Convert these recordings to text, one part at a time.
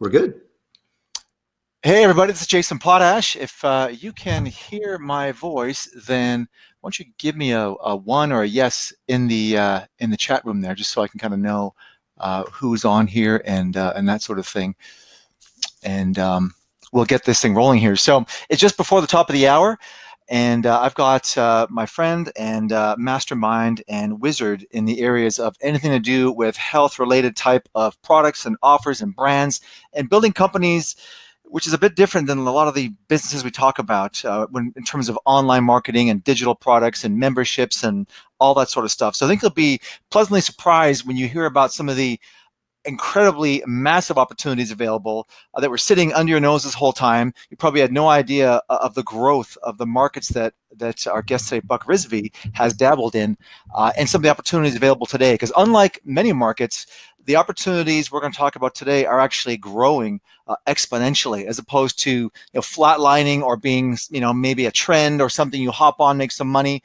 We're good. Hey everybody, this is Jason Potash. If you can hear my voice, then why don't you give me a one or a yes in the chat room there, just so I can kind of know who's on here and that sort of thing. And we'll get this thing rolling here. So it's just before the top of the hour, and I've got my friend and mastermind and wizard in the areas of anything to do with health-related type of products and offers and brands and building companies, which is a bit different than a lot of the businesses we talk about when in terms of online marketing and digital products and memberships and all that sort of stuff. So I think you'll be pleasantly surprised when you hear about some of the incredibly massive opportunities available that were sitting under your nose this whole time. You probably had no idea of the growth of the markets that our guest today, Buck Rizvi, has dabbled in, and some of the opportunities available today. Because unlike many markets, the opportunities we're going to talk about today are actually growing exponentially, as opposed to flatlining or being maybe a trend or something you hop on, make some money.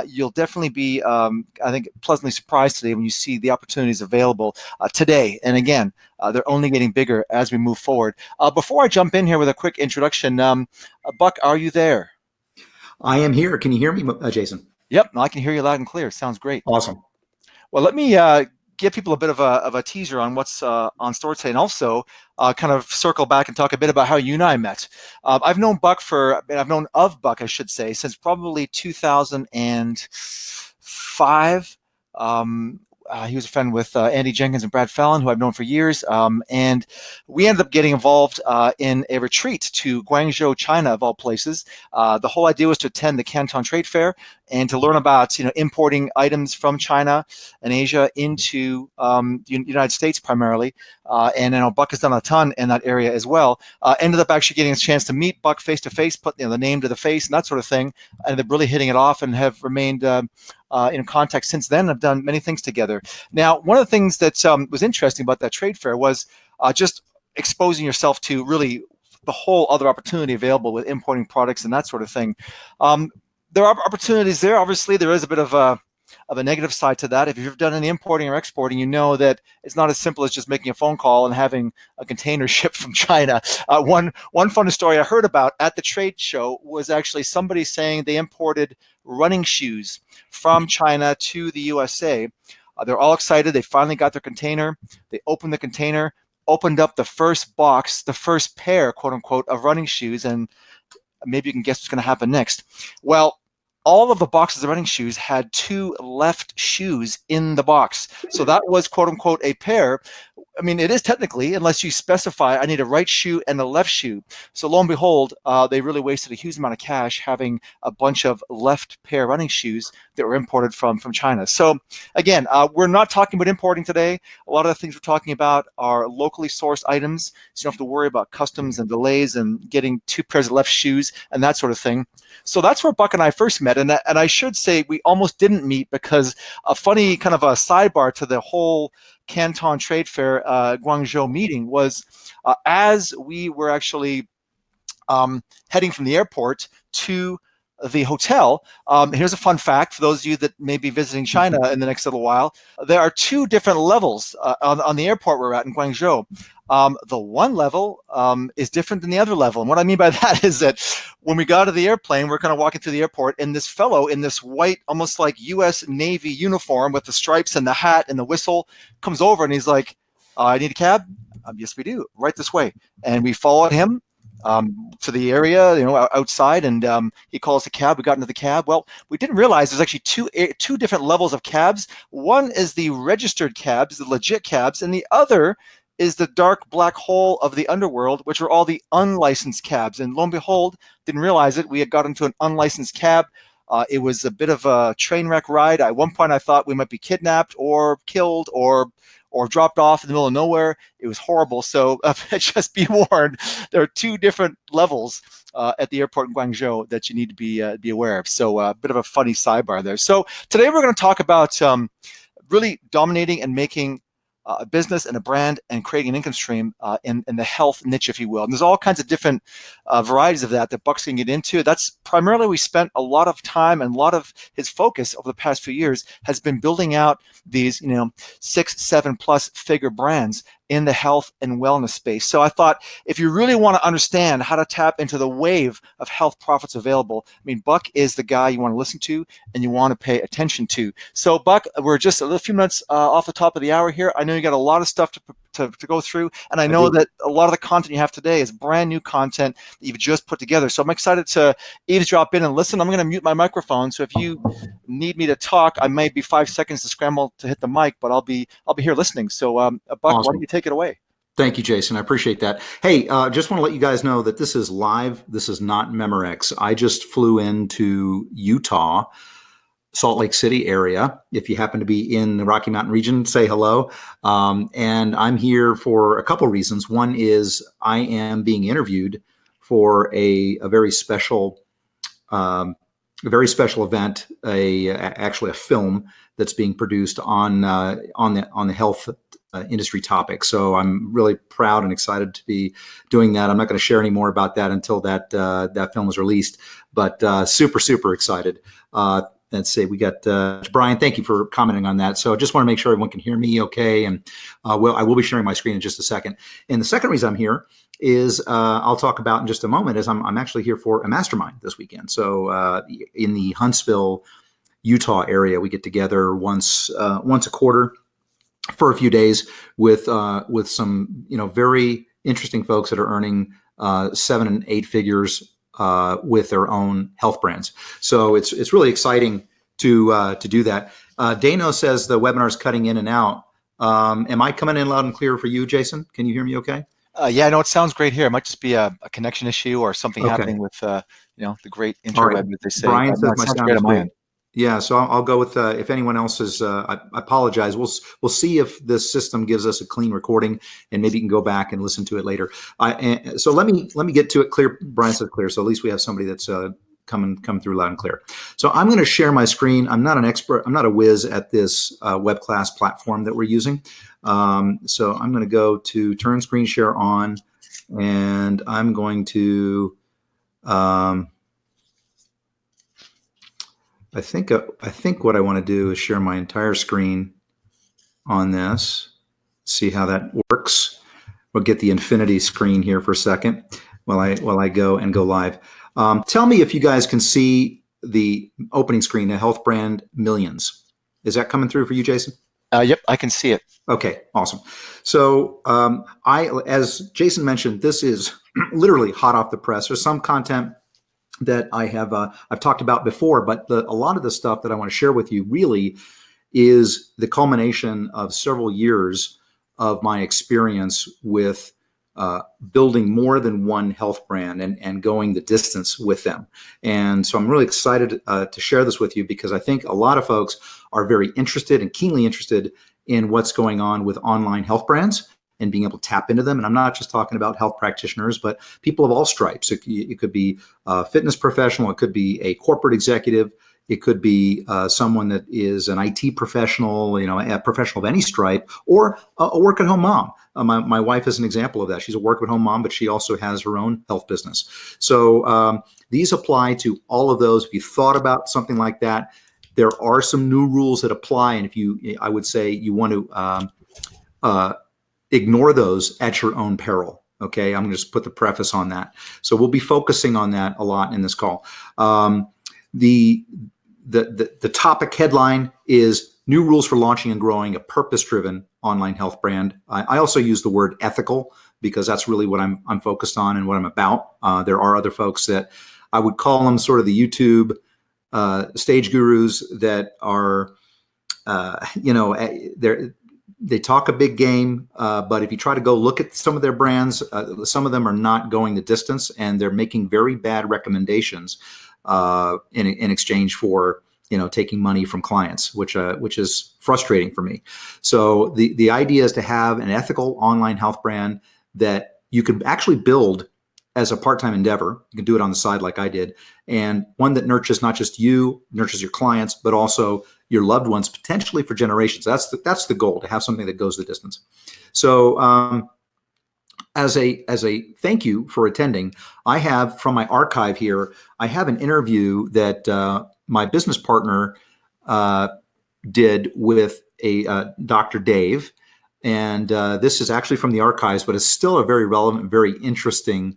You'll definitely be, I think, pleasantly surprised today when you see the opportunities available today. And again, they're only getting bigger as we move forward. Before I jump in here with a quick introduction, Buck, are you there? I am here. Can you hear me, Jason? Yep, I can hear you loud and clear. Sounds great. Awesome. Well, let me give people a bit of a teaser on what's on store today, and also kind of circle back and talk a bit about how you and I met. I've known of Buck, I should say, since probably 2005. He was a friend with Andy Jenkins and Brad Fallon, who I've known for years. And we ended up getting involved in a retreat to Guangzhou, China, of all places. The whole idea was to attend the Canton Trade Fair and to learn about importing items from China and Asia into the United States primarily. And I know Buck has done a ton in that area as well. Ended up actually getting a chance to meet Buck face to face, put the name to the face and that sort of thing. And they're really hitting it off and have remained in contact since then. I've done many things together. Now, one of the things that was interesting about that trade fair was just exposing yourself to really the whole other opportunity available with importing products and that sort of thing. There are opportunities there. Obviously, there is a bit of a negative side to that. If you've done any importing or exporting, you know that it's not as simple as just making a phone call and having a container shipped from China. One fun story I heard about at the trade show was actually somebody saying they imported running shoes from China to the USA. They're all excited. They finally got their container. They opened the container, opened up the first box, the first pair, quote unquote, of running shoes, and maybe you can guess what's going to happen next. Well, all of the boxes of running shoes had two left shoes in the box. So that was, quote unquote, a pair. I mean, it is technically, unless you specify, I need a right shoe and a left shoe. So lo and behold, they really wasted a huge amount of cash having a bunch of left pair running shoes that were imported from China. So again, we're not talking about importing today. A lot of the things we're talking about are locally sourced items, so you don't have to worry about customs and delays and getting two pairs of left shoes and that sort of thing. So that's where Buck and I first met. And I should say we almost didn't meet because a funny kind of a sidebar to the whole Canton Trade Fair Guangzhou meeting was as we were actually heading from the airport to the hotel. Here's a fun fact for those of you that may be visiting China in the next little while. There are two different levels on the airport we're at in Guangzhou. The one level is different than the other level. And what I mean by that is that when we got out of the airplane, we're kind of walking through the airport, and this fellow in this white, almost like U.S. Navy uniform with the stripes and the hat and the whistle comes over, and he's like, I need a cab? Yes, we do. Right this way. And we followed him to the area, outside, and he calls the cab. We got into the cab. Well, we didn't realize there's actually two different levels of cabs. One is the registered cabs, the legit cabs, and the other is the dark black hole of the underworld, which are all the unlicensed cabs. And lo and behold, didn't realize it, we had got into an unlicensed cab. It was a bit of a train wreck ride. At one point, I thought we might be kidnapped or killed or dropped off in the middle of nowhere. It was horrible. So just be warned, there are two different levels at the airport in Guangzhou that you need to be aware of. So a bit of a funny sidebar there. So today we're going to talk about really dominating and making a business and a brand and creating an income stream in the health niche, if you will. And there's all kinds of different varieties of that Buck's can get into. That's primarily we spent a lot of time, and a lot of his focus over the past few years has been building out these, 6, 7+ figure brands in the health and wellness space. So I thought, if you really want to understand how to tap into the wave of health profits available, I mean, Buck is the guy you want to listen to and you want to pay attention to. So Buck, we're just a few minutes off the top of the hour here. I know you got a lot of stuff to go through, and I know that a lot of the content you have today is brand new content that you've just put together. So I'm excited to eavesdrop in and listen. I'm going to mute my microphone, so if you need me to talk, I might be 5 seconds to scramble to hit the mic, but I'll be here listening. So Buck, Awesome. why don't you take it away? Thank you, Jason. I appreciate that. Hey, just want to let you guys know that this is live. This is not Memorex. I just flew into Utah, Salt Lake City area. If you happen to be in the Rocky Mountain region, say hello. And I'm here for a couple of reasons. One is I am being interviewed for a very special event, actually a film that's being produced on the health industry topic. So I'm really proud and excited to be doing that. I'm not going to share any more about that until that film is released, but super excited. Let's see, we got Brian. Thank you for commenting on that. So I just want to make sure everyone can hear me okay. And I will be sharing my screen in just a second. And the second reason I'm here is I'll talk about in just a moment is I'm actually here for a mastermind this weekend. So in the Huntsville, Utah area, we get together once a quarter for a few days with some very interesting folks that are earning 7 and 8 figures with their own health brands. So it's really exciting to do that. Dano says the webinar is cutting in and out. Am I coming in loud and clear for you, Jason? Can you hear me okay? Yeah, no, it sounds great here. It might just be a connection issue or something happening with the great interweb, as they say. Brian says my sound is great on my end. Yeah, so I'll go with if anyone else is. I apologize. We'll see if this system gives us a clean recording, and maybe you can go back and listen to it later. So let me get to it clear. Brian said clear, so at least we have somebody that's come through loud and clear. So I'm going to share my screen. I'm not an expert. I'm not a whiz at this web class platform that we're using. So I'm going to go to turn screen share on, and I'm going to. I think what I want to do is share my entire screen on this. See how that works. We'll get the infinity screen here for a second while I go live. Tell me if you guys can see the opening screen, the Health Brand Millions. Is that coming through for you, Jason? Yep, I can see it. Okay, awesome. So as Jason mentioned, this is literally hot off the press. There's some content that I've talked about before, but a lot of the stuff that I want to share with you really is the culmination of several years of my experience with building more than one health brand and going the distance with them. And so I'm really excited to share this with you because I think a lot of folks are very interested and keenly interested in what's going on with online health brands and being able to tap into them. And I'm not just talking about health practitioners, but people of all stripes. It could be a fitness professional. It could be a corporate executive. It could be someone that is an IT professional, a professional of any stripe, or a work-at-home mom. My wife is an example of that. She's a work-at-home mom, but she also has her own health business. So these apply to all of those. If you thought about something like that, there are some new rules that apply. And I would say you want to ignore those at your own peril. Okay, I'm going to just put the preface on that. So we'll be focusing on that a lot in this call. The topic headline is new rules for launching and growing a purpose-driven online health brand. I also use the word ethical because that's really what I'm focused on and what I'm about. There are other folks that I would call them sort of the YouTube stage gurus that are, they talk a big game, but if you try to go look at some of their brands, some of them are not going the distance, and they're making very bad recommendations in exchange for taking money from clients, which is frustrating for me. So the idea is to have an ethical online health brand that you could actually build as a part-time endeavor. You can do it on the side like I did, and one that nurtures not just you, nurtures your clients, but also your loved ones, potentially for generations. That's the goal, to have something that goes the distance. So as a thank you for attending, I have from my archive here, I have an interview that my business partner did with Dr. Dave. And this is actually from the archives, but it's still a very relevant, very interesting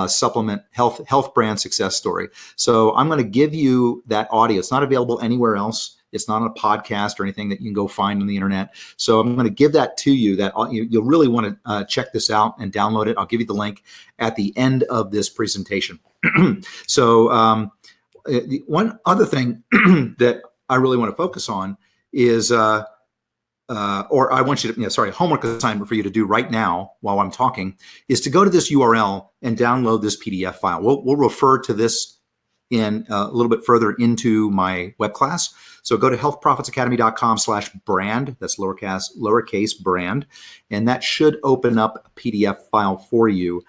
supplement health brand success story. So I'm going to give you that audio. It's not available anywhere else. It's not on a podcast or anything that you can go find on the internet. So I'm going to give that to you. That you'll really want to check this out and download it. I'll give you the link at the end of this presentation. So one other thing that I really want to focus on is, or I want you to, homework assignment for you to do right now while I'm talking is to go to this URL and download this PDF file. We'll refer to this in a little bit further into my web class. So go to healthprofitsacademy.com/brand. That's lowercase brand. And that should open up a PDF file for you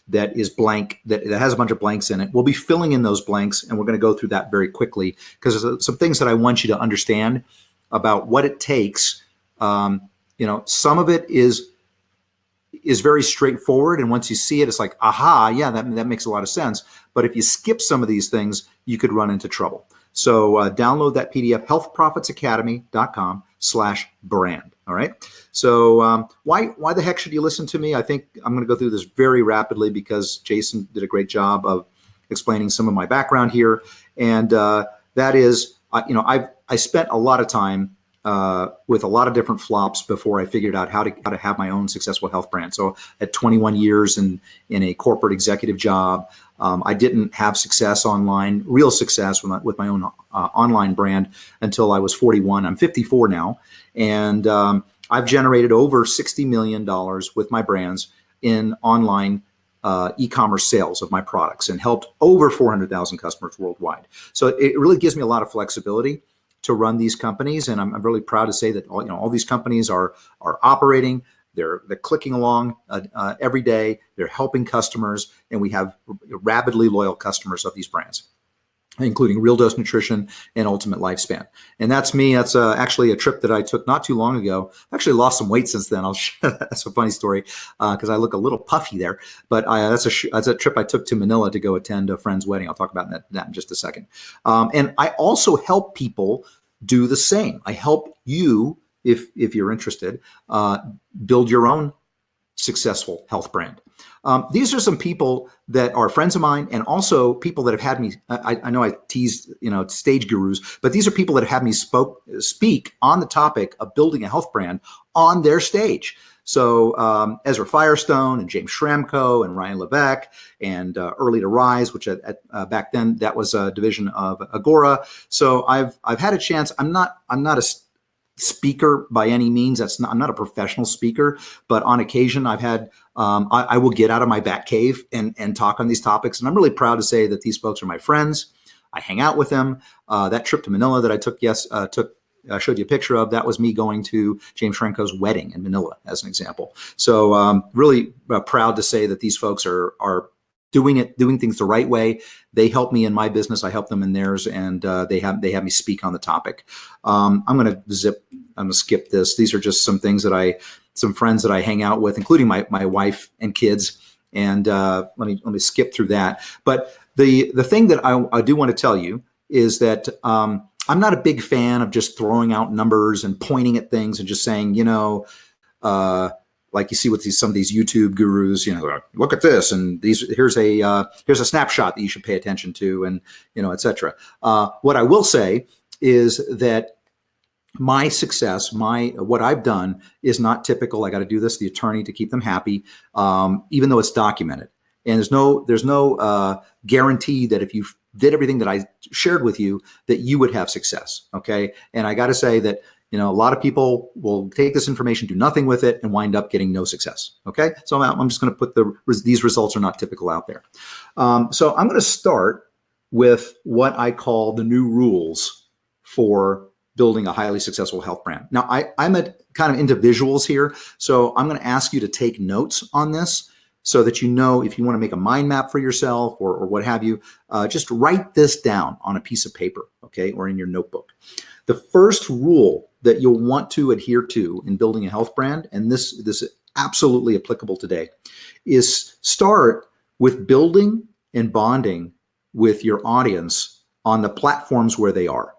that is blank, that has a bunch of blanks in it. We'll be filling in those blanks, and we're going to go through that very quickly because there's some things that I want you to understand about what it takes. Some of it is very straightforward, and once you see it, it's like, aha, yeah, that makes a lot of sense. But if you skip some of these things, you could run into trouble. So download that PDF, healthprofitsacademy.com/brand. All right. So why the heck should you listen to me? I think I'm going to go through this very rapidly because Jason did a great job of explaining some of my background here, and that is, I spent a lot of time with a lot of different flops before I figured out how to have my own successful health brand. So at 21 years in a corporate executive job, I didn't have success online, real success with my own online brand until I was 41. I'm 54 now, and I've generated over $60 million with my brands in online e-commerce sales of my products and helped over 400,000 customers worldwide. So it really gives me a lot of flexibility to run these companies, and I'm really proud to say that all these companies are operating. They're clicking along every day. They're helping customers, and we have rabidly loyal customers of these brands, including Real Dose Nutrition and Ultimate Lifespan. And that's me. That's actually a trip that I took not too long ago. I actually lost some weight since then. That's a funny story because I look a little puffy there. But that's a trip I took to Manila to go attend a friend's wedding. I'll talk about that in just a second. And I also help people do the same. I help you, if you're interested, build your own successful health brand. These are some people that are friends of mine, and also people that have had me. I know I teased, stage gurus, but these are people that have had me speak on the topic of building a health brand on their stage. So Ezra Firestone and James Schramko and Ryan Levesque and Early to Rise, which back then that was a division of Agora. So I've had a chance. I'm not a speaker by any means. I'm not a professional speaker, but on occasion I've had, I will get out of my back cave and talk on these topics. And I'm really proud to say that these folks are my friends. I hang out with them. That trip to Manila that I took, I showed you a picture of, that was me going to James Franco's wedding in Manila as an example. So really proud to say that these folks are doing things the right way. They help me in my business. I help them in theirs, and they have me speak on the topic. I'm going to skip this. These are just some things some friends that I hang out with, including my wife and kids. And let me skip through that. But the thing that I do want to tell you is that I'm not a big fan of just throwing out numbers and pointing at things and just saying, like you see with some of these YouTube gurus, look at this, and here's a snapshot that you should pay attention to, and et cetera. What I will say is that my success, what I've done is not typical. I got to do this, the attorney, to keep them happy, even though it's documented. And there's no guarantee that if you did everything that I shared with you, that you would have success. Okay. And I got to say that, a lot of people will take this information, do nothing with it, and wind up getting no success. Okay. So I'm just going to put these results are not typical out there. So I'm going to start with what I call the new rules for building a highly successful health brand. Now, I'm kind of into visuals here. So I'm going to ask you to take notes on this, so that if you want to make a mind map for yourself or what have you, just write this down on a piece of paper, okay, or in your notebook. The first rule that you'll want to adhere to in building a health brand, and this is absolutely applicable today, is start with building and bonding with your audience on the platforms where they are,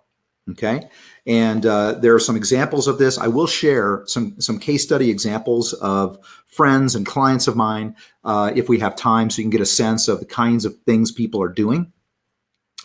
Okay. And there are some examples of this. I will share some case study examples of friends and clients of mine if we have time, so you can get a sense of the kinds of things people are doing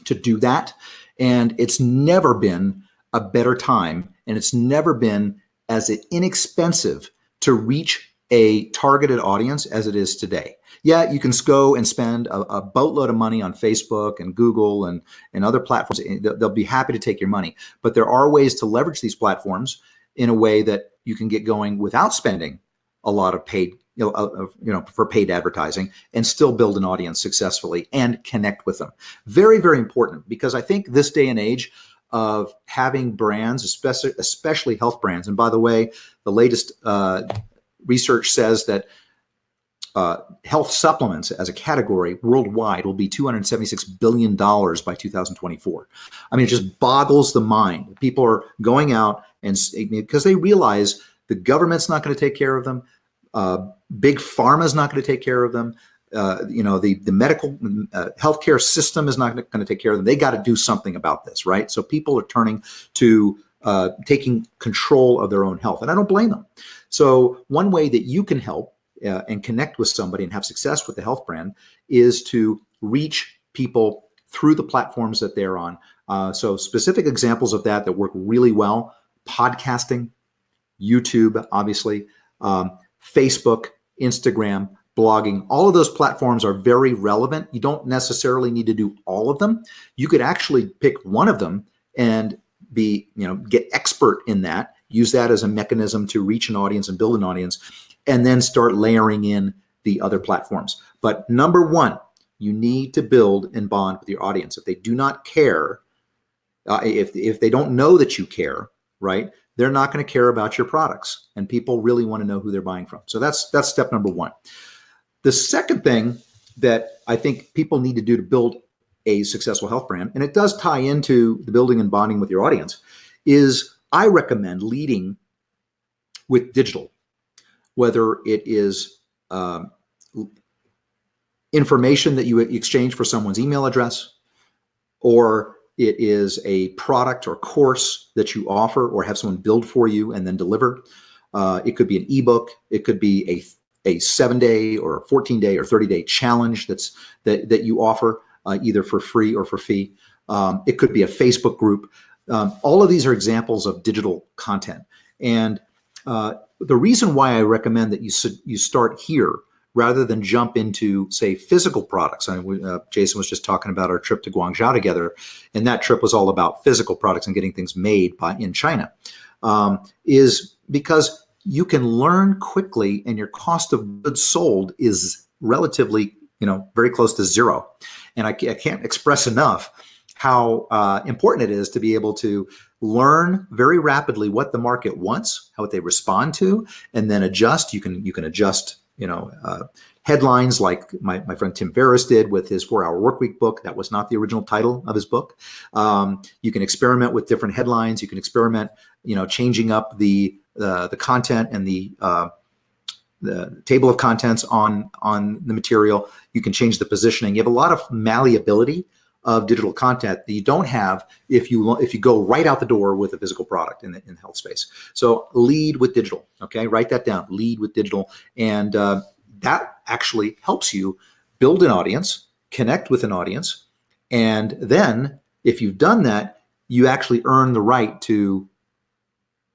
to do that. And it's never been a better time, and it's never been as inexpensive to reach a targeted audience as it is today. Yeah, you can go and spend a boatload of money on Facebook and Google and other platforms. They'll be happy to take your money. But there are ways to leverage these platforms in a way that you can get going without spending a lot of paid, for paid advertising, and still build an audience successfully and connect with them. Very, very important, because I think this day and age of having brands, especially health brands, and by the way, the latest research says that health supplements as a category worldwide will be $276 billion by 2024. I mean, it just boggles the mind. People are going out and because they realize the government's not going to take care of them. Big pharma is not going to take care of them. The medical healthcare system is not going to take care of them. They got to do something about this, right? So people are turning to taking control of their own health, and I don't blame them. So one way that you can help and connect with somebody and have success with the health brand is to reach people through the platforms that they're on. So specific examples of that work really well: podcasting, YouTube, obviously, Facebook, Instagram, blogging. All of those platforms are very relevant. You don't necessarily need to do all of them. You could actually pick one of them and get expert in that, use that as a mechanism to reach an audience and build an audience, and then start layering in the other platforms. But number one, you need to build and bond with your audience. If they do not care, if they don't know that you care, right, they're not going to care about your products, and people really want to know who they're buying from. So that's step number one. The second thing that I think people need to do to build a successful health brand, and it does tie into the building and bonding with your audience, is I recommend leading with digital, whether it is information that you exchange for someone's email address, or it is a product or course that you offer or have someone build for you and then deliver. It could be an ebook. It could be a 7-day or a 14-day or 30-day challenge that you offer either for free or for fee. It could be a Facebook group. All of these are examples of digital content. And the reason why I recommend that you start here rather than jump into, say, physical products. Jason was just talking about our trip to Guangzhou together, and that trip was all about physical products and getting things made in China, is because you can learn quickly, and your cost of goods sold is relatively, very close to zero. And I can't express enough how important it is to be able to learn very rapidly what the market wants, how they respond to, and then adjust. You can adjust, headlines like my friend Tim Ferriss did with his 4-Hour Workweek book. That was not the original title of his book. You can experiment with different headlines. You can experiment, changing up the content and the table of contents on the material. You can change the positioning. You have a lot of malleability of digital content that you don't have if you go right out the door with a physical product in the health space. So lead with digital. Okay, write that down. Lead with digital, and that actually helps you build an audience, connect with an audience, and then if you've done that, you actually earn the right to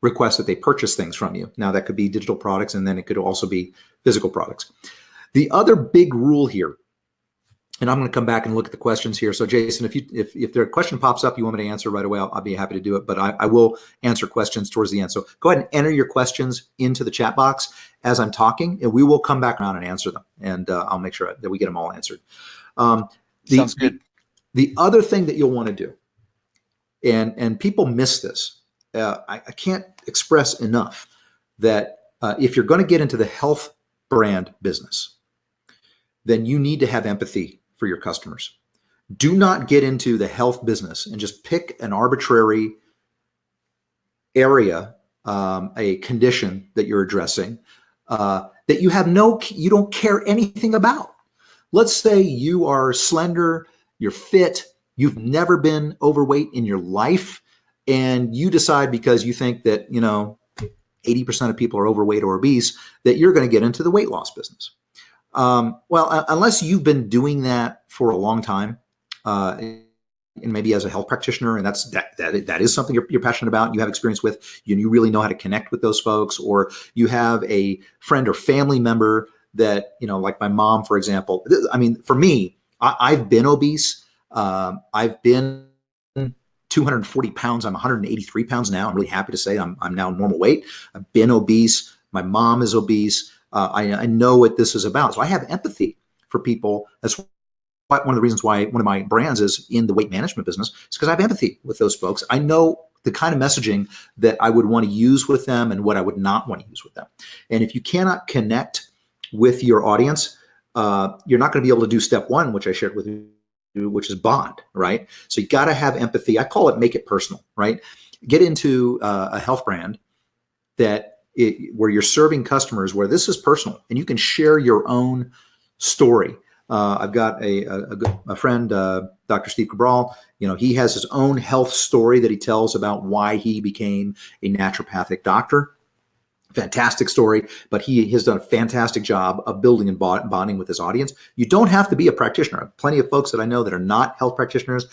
request that they purchase things from you. Now that could be digital products, and then it could also be physical products. The other big rule here, and I'm going to come back and look at the questions here. So Jason, if there a question pops up you want me to answer right away, I'll be happy to do it, but I will answer questions towards the end. So go ahead and enter your questions into the chat box as I'm talking, and we will come back around and answer them. And I'll make sure that we get them all answered. Sounds good. The other thing that you'll want to do, and people miss this, I can't express enough that if you're going to get into the health brand business, then you need to have empathy for your customers. Do not get into the health business and just pick an arbitrary area, a condition that you're addressing that you don't care anything about. Let's say you are slender, you're fit, you've never been overweight in your life, and you decide because you think that 80% of people are overweight or obese that you're going to get into the weight loss business. Well, unless you've been doing that for a long time, and maybe as a health practitioner, and that is something you're passionate about, you have experience with, you really know how to connect with those folks, or you have a friend or family member that, like my mom, for example. I mean, for me, I've been obese. I've been 240 pounds. I'm 183 pounds now. I'm really happy to say I'm now normal weight. I've been obese. My mom is obese. I know what this is about. So I have empathy for people. That's one of the reasons why one of my brands is in the weight management business, is because I have empathy with those folks. I know the kind of messaging that I would want to use with them and what I would not want to use with them. And if you cannot connect with your audience, you're not going to be able to do step one, which I shared with you, which is bond, right? So you got to have empathy. I call it make it personal, right? Get into a health brand where you're serving customers, where this is personal and you can share your own story. I've got a friend, Dr. Steve Cabral. He has his own health story that he tells about why he became a naturopathic doctor. Fantastic story, but he has done a fantastic job of building and bonding with his audience. You don't have to be a practitioner. I have plenty of folks that I know that are not health practitioners.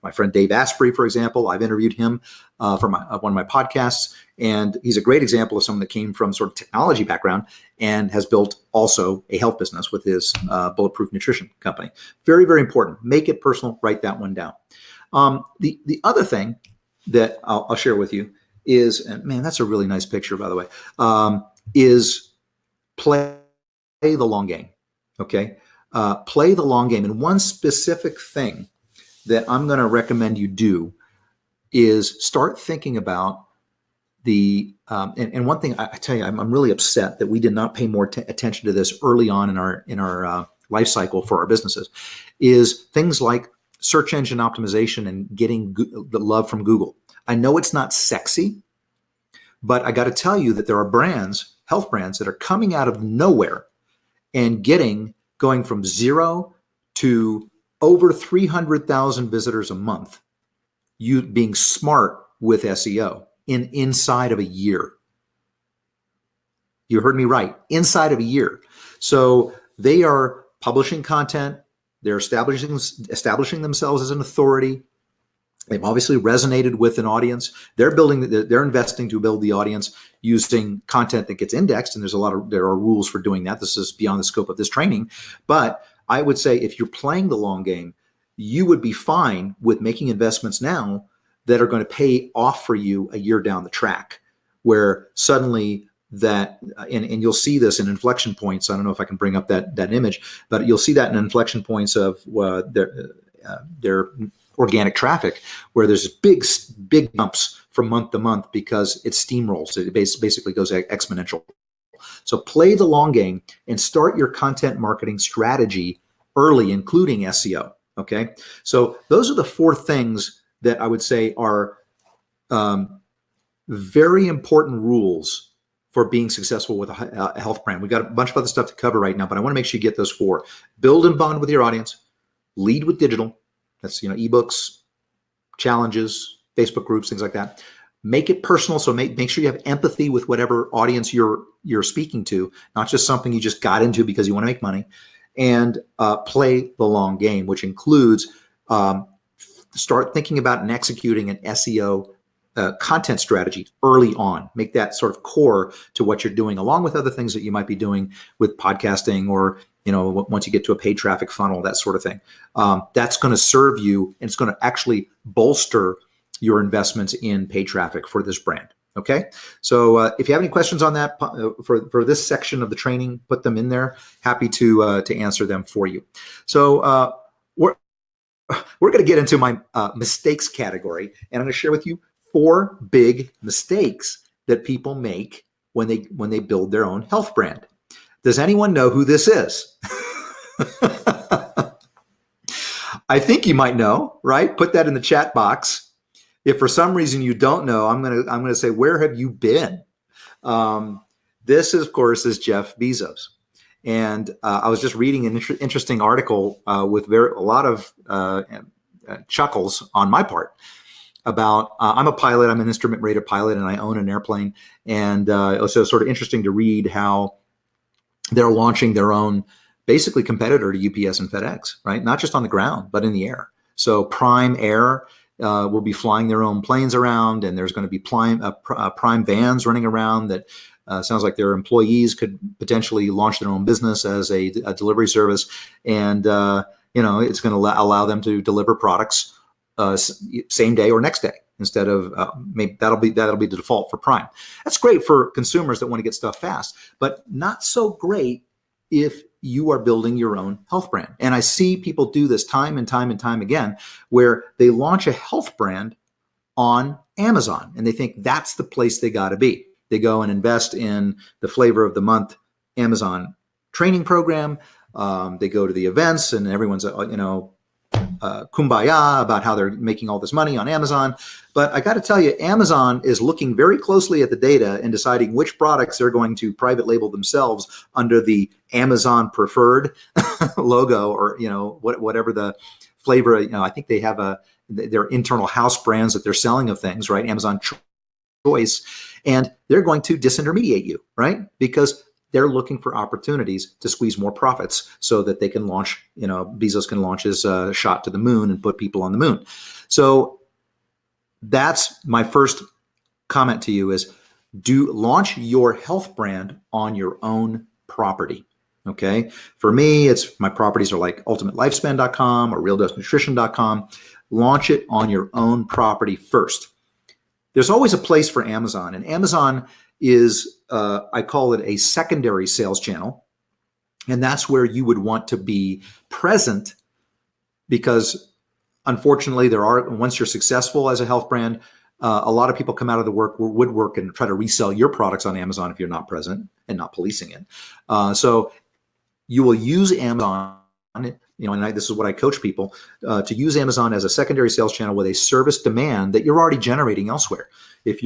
My friend Dave Asprey, for example, I've interviewed him for one of my podcasts, and he's a great example of someone that came from sort of technology background and has built also a health business with his Bulletproof Nutrition company. Very, very important. Make it personal. Write that one down. The other thing that I'll share with you is, and man, that's a really nice picture, by the way, is play the long game. Okay. Play the long game. And one specific thing that I'm going to recommend you do is start thinking about and one thing I tell you, I'm really upset that we did not pay more attention to this early on in our life cycle for our businesses, is things like search engine optimization and getting the love from Google. I know it's not sexy, but I got to tell you that there are brands, health brands, that are coming out of nowhere and going from 0 to over 300,000 visitors a month, you being smart with SEO inside of a year. You heard me right, inside of a year. So they are publishing content. They're establishing themselves as an authority. They've obviously resonated with an audience. They're investing to build the audience using content that gets indexed, and there are rules for doing that. This is beyond the scope of this training. But I would say if you're playing the long game, you would be fine with making investments now that are going to pay off for you a year down the track, where suddenly that, and you'll see this in inflection points. I don't know if I can bring up that image, but you'll see that in inflection points of their organic traffic, where there's big jumps from month to month because it steamrolls. It basically goes exponential. So play the long game and start your content marketing strategy early, including SEO. Okay. So those are the 4 things that I would say are very important rules for being successful with a health brand. We got a bunch of other stuff to cover right now, but I want to make sure you get those 4. Build and bond with your audience. Lead with digital. That's, ebooks, challenges, Facebook groups, things like that. Make it personal. So make sure you have empathy with whatever audience you're speaking to, not just something you just got into because you want to make money. And play the long game, which includes start thinking about and executing an SEO content strategy early on. Make that sort of core to what you're doing, along with other things that you might be doing with podcasting, or once you get to a paid traffic funnel, that sort of thing. That's going to serve you, and it's going to actually bolster your investments in paid traffic for this brand. Okay. So if you have any questions on that for this section of the training, put them in there. Happy to answer them for you. So we're going to get into my mistakes category, and I'm going to share with you 4 big mistakes that people make when they build their own health brand. Does anyone know who this is? I think you might know, right? Put that in the chat box. If for some reason you don't know, I'm gonna say, where have you been? This, of course, is Jeff Bezos, and I was just reading an interesting article with a lot of chuckles on my part. about, I'm a pilot, I'm an instrument rated pilot, and I own an airplane. And it was sort of interesting to read how they're launching their own basically competitor to UPS and FedEx, right? Not just on the ground, but in the air. So Prime Air will be flying their own planes around, and there's going to be Prime vans running around that sounds like their employees could potentially launch their own business as a delivery service. And, it's going to allow them to deliver products same day or next day instead of maybe that'll be the default for Prime. That's great for consumers that want to get stuff fast, but not so great if you are building your own health brand. And I see people do this time and time and time again, where they launch a health brand on Amazon and they think that's the place they got to be. They go and invest in the Flavor of the Month Amazon training program. They go to the events and everyone's, kumbaya about how they're making all this money on Amazon. But I got to tell you, Amazon is looking very closely at the data and deciding which products they're going to private label themselves under the Amazon Preferred logo, or whatever the flavor. I think they have their internal house brands that they're selling of things, right? Amazon Choice, and they're going to disintermediate you, right? Because they're looking for opportunities to squeeze more profits so that they can launch, Bezos can launch his shot to the moon and put people on the moon. So that's my first comment to you is launch your health brand on your own property. Okay. For me, my properties are like ultimatelyfespan.com or realdosenutrition.com. Launch it on your own property first. There's always a place for Amazon, and Amazon is, I call it a secondary sales channel. And that's where you would want to be present, because unfortunately once you're successful as a health brand, a lot of people come out of the woodwork and try to resell your products on Amazon if you're not present and not policing it. So you will use Amazon, and this is what I coach people, to use Amazon as a secondary sales channel with a service demand that you're already generating elsewhere. If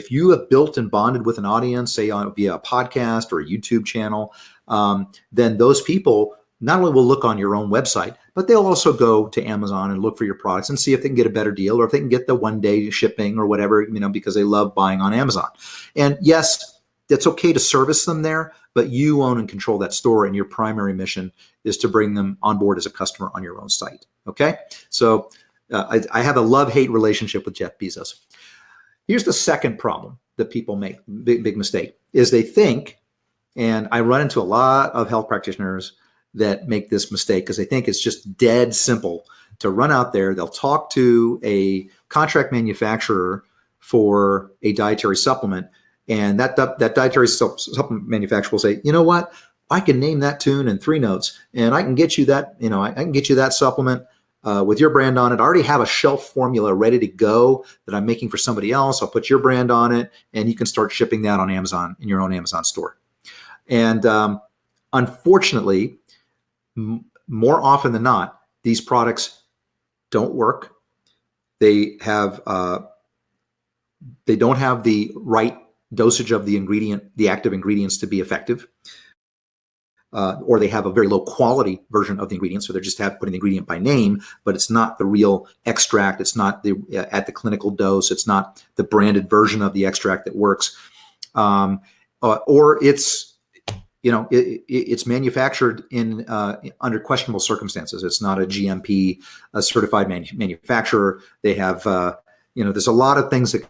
you have built and bonded with an audience, say via a podcast or a YouTube channel, then those people not only will look on your own website, but they'll also go to Amazon and look for your products and see if they can get a better deal, or if they can get the one-day shipping or whatever, because they love buying on Amazon. And yes, it's okay to service them there, but you own and control that store, and your primary mission is to bring them on board as a customer on your own site. Okay? So I have a love-hate relationship with Jeff Bezos. Here's the second problem that people make, big mistake, is they think, and I run into a lot of health practitioners that make this mistake because they think it's just dead simple to run out there. They'll talk to a contract manufacturer for a dietary supplement, and that dietary supplement manufacturer will say, you know what, I can name that tune in 3 notes, and I can get you that, I can get you that supplement with your brand on it. I already have a shelf formula ready to go that I'm making for somebody else. I'll put your brand on it, and you can start shipping that on Amazon in your own Amazon store. And unfortunately, more often than not, these products don't work. They don't have the right dosage of the active ingredients to be effective. Or they have a very low quality version of the ingredients, so they're just putting the ingredient by name, but it's not the real extract. It's not at the clinical dose. It's not the branded version of the extract that works, or it's it's manufactured in under questionable circumstances. It's not a GMP certified manufacturer. They have there's a lot of things that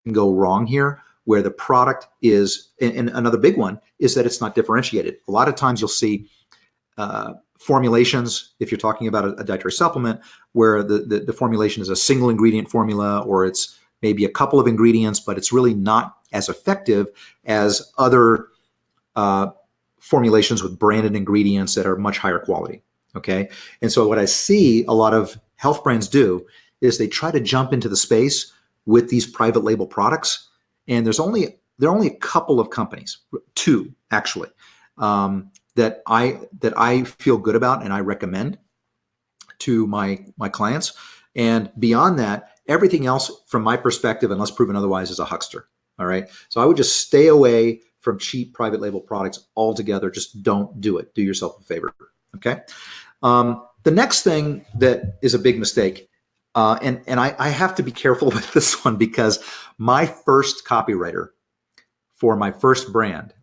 can go wrong here, where the product is, and another big one is that it's not differentiated. A lot of times you'll see formulations, if you're talking about a dietary supplement, where the formulation is a single ingredient formula, or it's maybe a couple of ingredients, but it's really not as effective as other formulations with branded ingredients that are much higher quality. Okay. And so what I see a lot of health brands do is they try to jump into the space with these private label products. And there are only a couple of companies, 2 actually, that I feel good about and I recommend to my clients. And beyond that, everything else from my perspective, unless proven otherwise, is a huckster. All right. So I would just stay away from cheap private label products altogether. Just don't do it. Do yourself a favor. Okay. The next thing that is a big mistake, And I have to be careful with this one because my first copywriter for my first brand,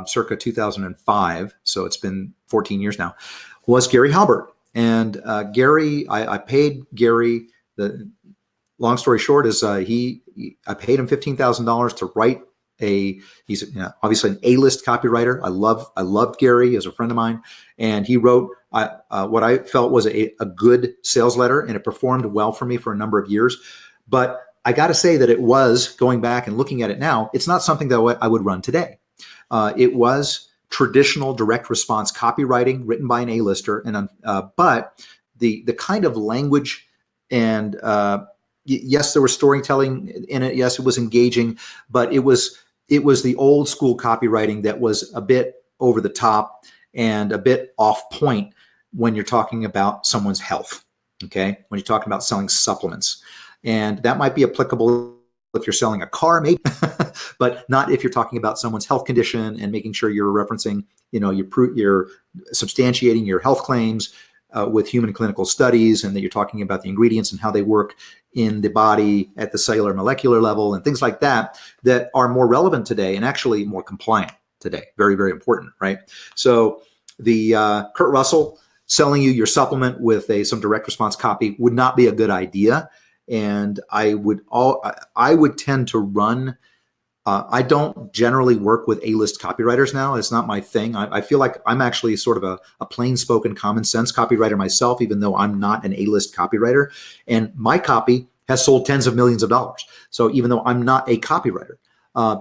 circa 2005, so it's been 14 years now, was Gary Halbert. And Gary, I paid Gary, the long story short is I paid him $15,000 to write he's obviously an A-list copywriter. I loved Gary as a friend of mine, and he wrote what I felt was a good sales letter, and it performed well for me for a number of years. But I got to say that it was, going back and looking at it now, it's not something that I would run today. It was traditional direct response copywriting written by an A-lister, and but the kind of language and yes, there was storytelling in it. Yes, it was engaging, but it was the old school copywriting that was a bit over the top and a bit off point when you're talking about someone's health. Okay, when you're talking about selling supplements, and that might be applicable if you're selling a car, maybe, but not if you're talking about someone's health condition and making sure you're referencing, you're substantiating your health claims with human clinical studies, and that you're talking about the ingredients and how they work in the body at the cellular molecular level and things like that are more relevant today and actually more compliant today. Very, very important, right? So the Kurt Russell selling you your supplement with some direct response copy would not be a good idea. And I would tend to run. I don't generally work with A-list copywriters now. It's not my thing. I feel like I'm actually sort of a plain-spoken, common sense copywriter myself, even though I'm not an A-list copywriter. And my copy has sold tens of millions of dollars. So even though I'm not a copywriter,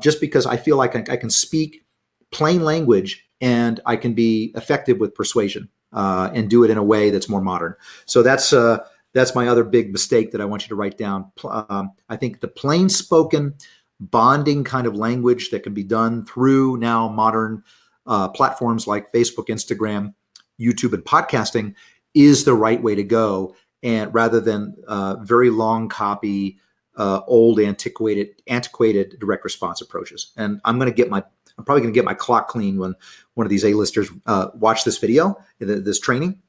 just because I feel like I can speak plain language and I can be effective with persuasion and do it in a way that's more modern. So that's my other big mistake that I want you to write down. I think the plain-spoken, bonding kind of language that can be done through now modern platforms like Facebook, Instagram, YouTube, and podcasting is the right way to go. And rather than very long copy, old antiquated direct response approaches. And I'm probably going to get my clock clean when one of these A-listers watch this video, this training.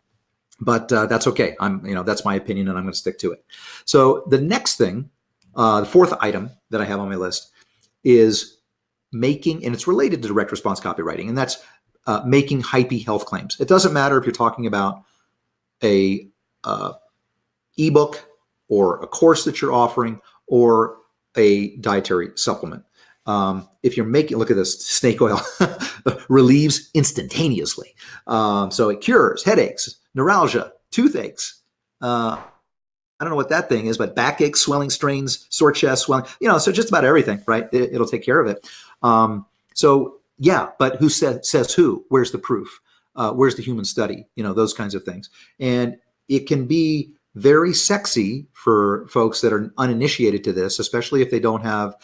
But that's okay. That's my opinion, and I'm going to stick to it. So the next thing, the fourth item that I have on my list is making, and it's related to direct response copywriting, and that's making hypey health claims. It doesn't matter if you're talking about a ebook or a course that you're offering or a dietary supplement. If you're making, look at this, snake oil relieves instantaneously. So it cures headaches, neuralgia, toothaches. I don't know what that thing is, but backache, swelling, strains, sore chest, swelling, so just about everything, right? It'll take care of it. So yeah, but who says who? Where's the proof? Where's the human study? Those kinds of things. And it can be very sexy for folks that are uninitiated to this, especially if they don't have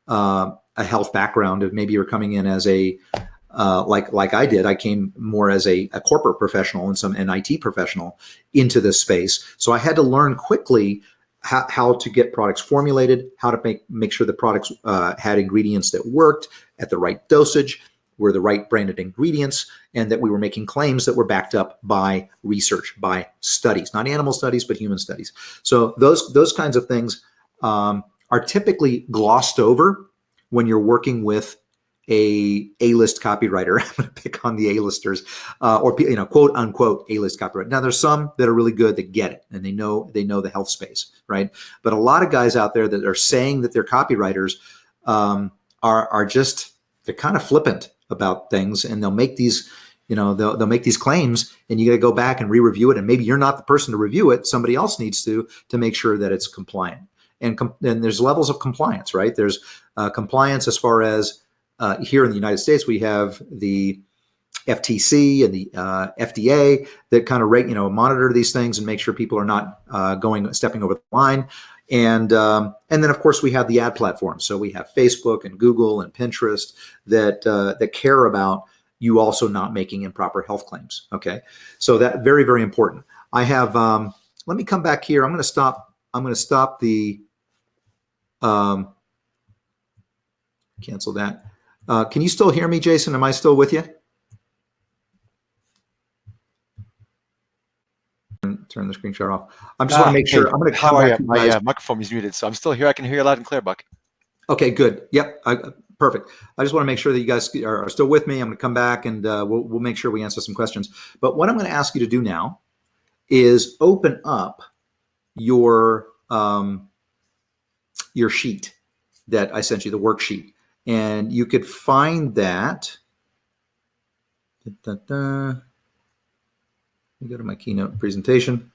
a health background. If maybe you're coming in as like I did, I came more as a corporate professional and an IT professional into this space. So I had to learn quickly how to get products formulated, how to make sure the products had ingredients that worked at the right dosage, were the right branded ingredients, and that we were making claims that were backed up by research, by studies, not animal studies, but human studies. So those kinds of things are typically glossed over when you're working with a A-list copywriter. I'm going to pick on the A-listers or quote unquote A-list copywriter. Now there's some that are really good that get it and they know the health space, right? But a lot of guys out there that are saying that they're copywriters are just, they're kind of flippant about things, and they'll make these, they'll make these claims, and you got to go back and re-review it. And maybe you're not the person to review it. Somebody else needs to make sure that it's compliant. And there's levels of compliance, right? There's compliance as far as here in the United States, we have the FTC and the FDA that kind of monitor these things and make sure people are not stepping over the line. And then of course we have the ad platforms. So we have Facebook and Google and Pinterest that care about you also not making improper health claims. Okay, so that very, very important. I have. Let me come back here. I'm going to stop the. Cancel that. Can you still hear me, Jason? Am I still with you? Turn turn the screen share off. I just want to make Hey, sure. I'm going to how come are back you? to you guys. My microphone is muted, so I'm still here. I can hear you loud and clear, Buck. Okay, good. Yep, perfect. I just want to make sure that you guys are still with me. I'm going to come back and we'll make sure we answer some questions. But what I'm going to ask you to do now is open up your sheet that I sent you, the worksheet, and you could find that. Let me go to my keynote presentation.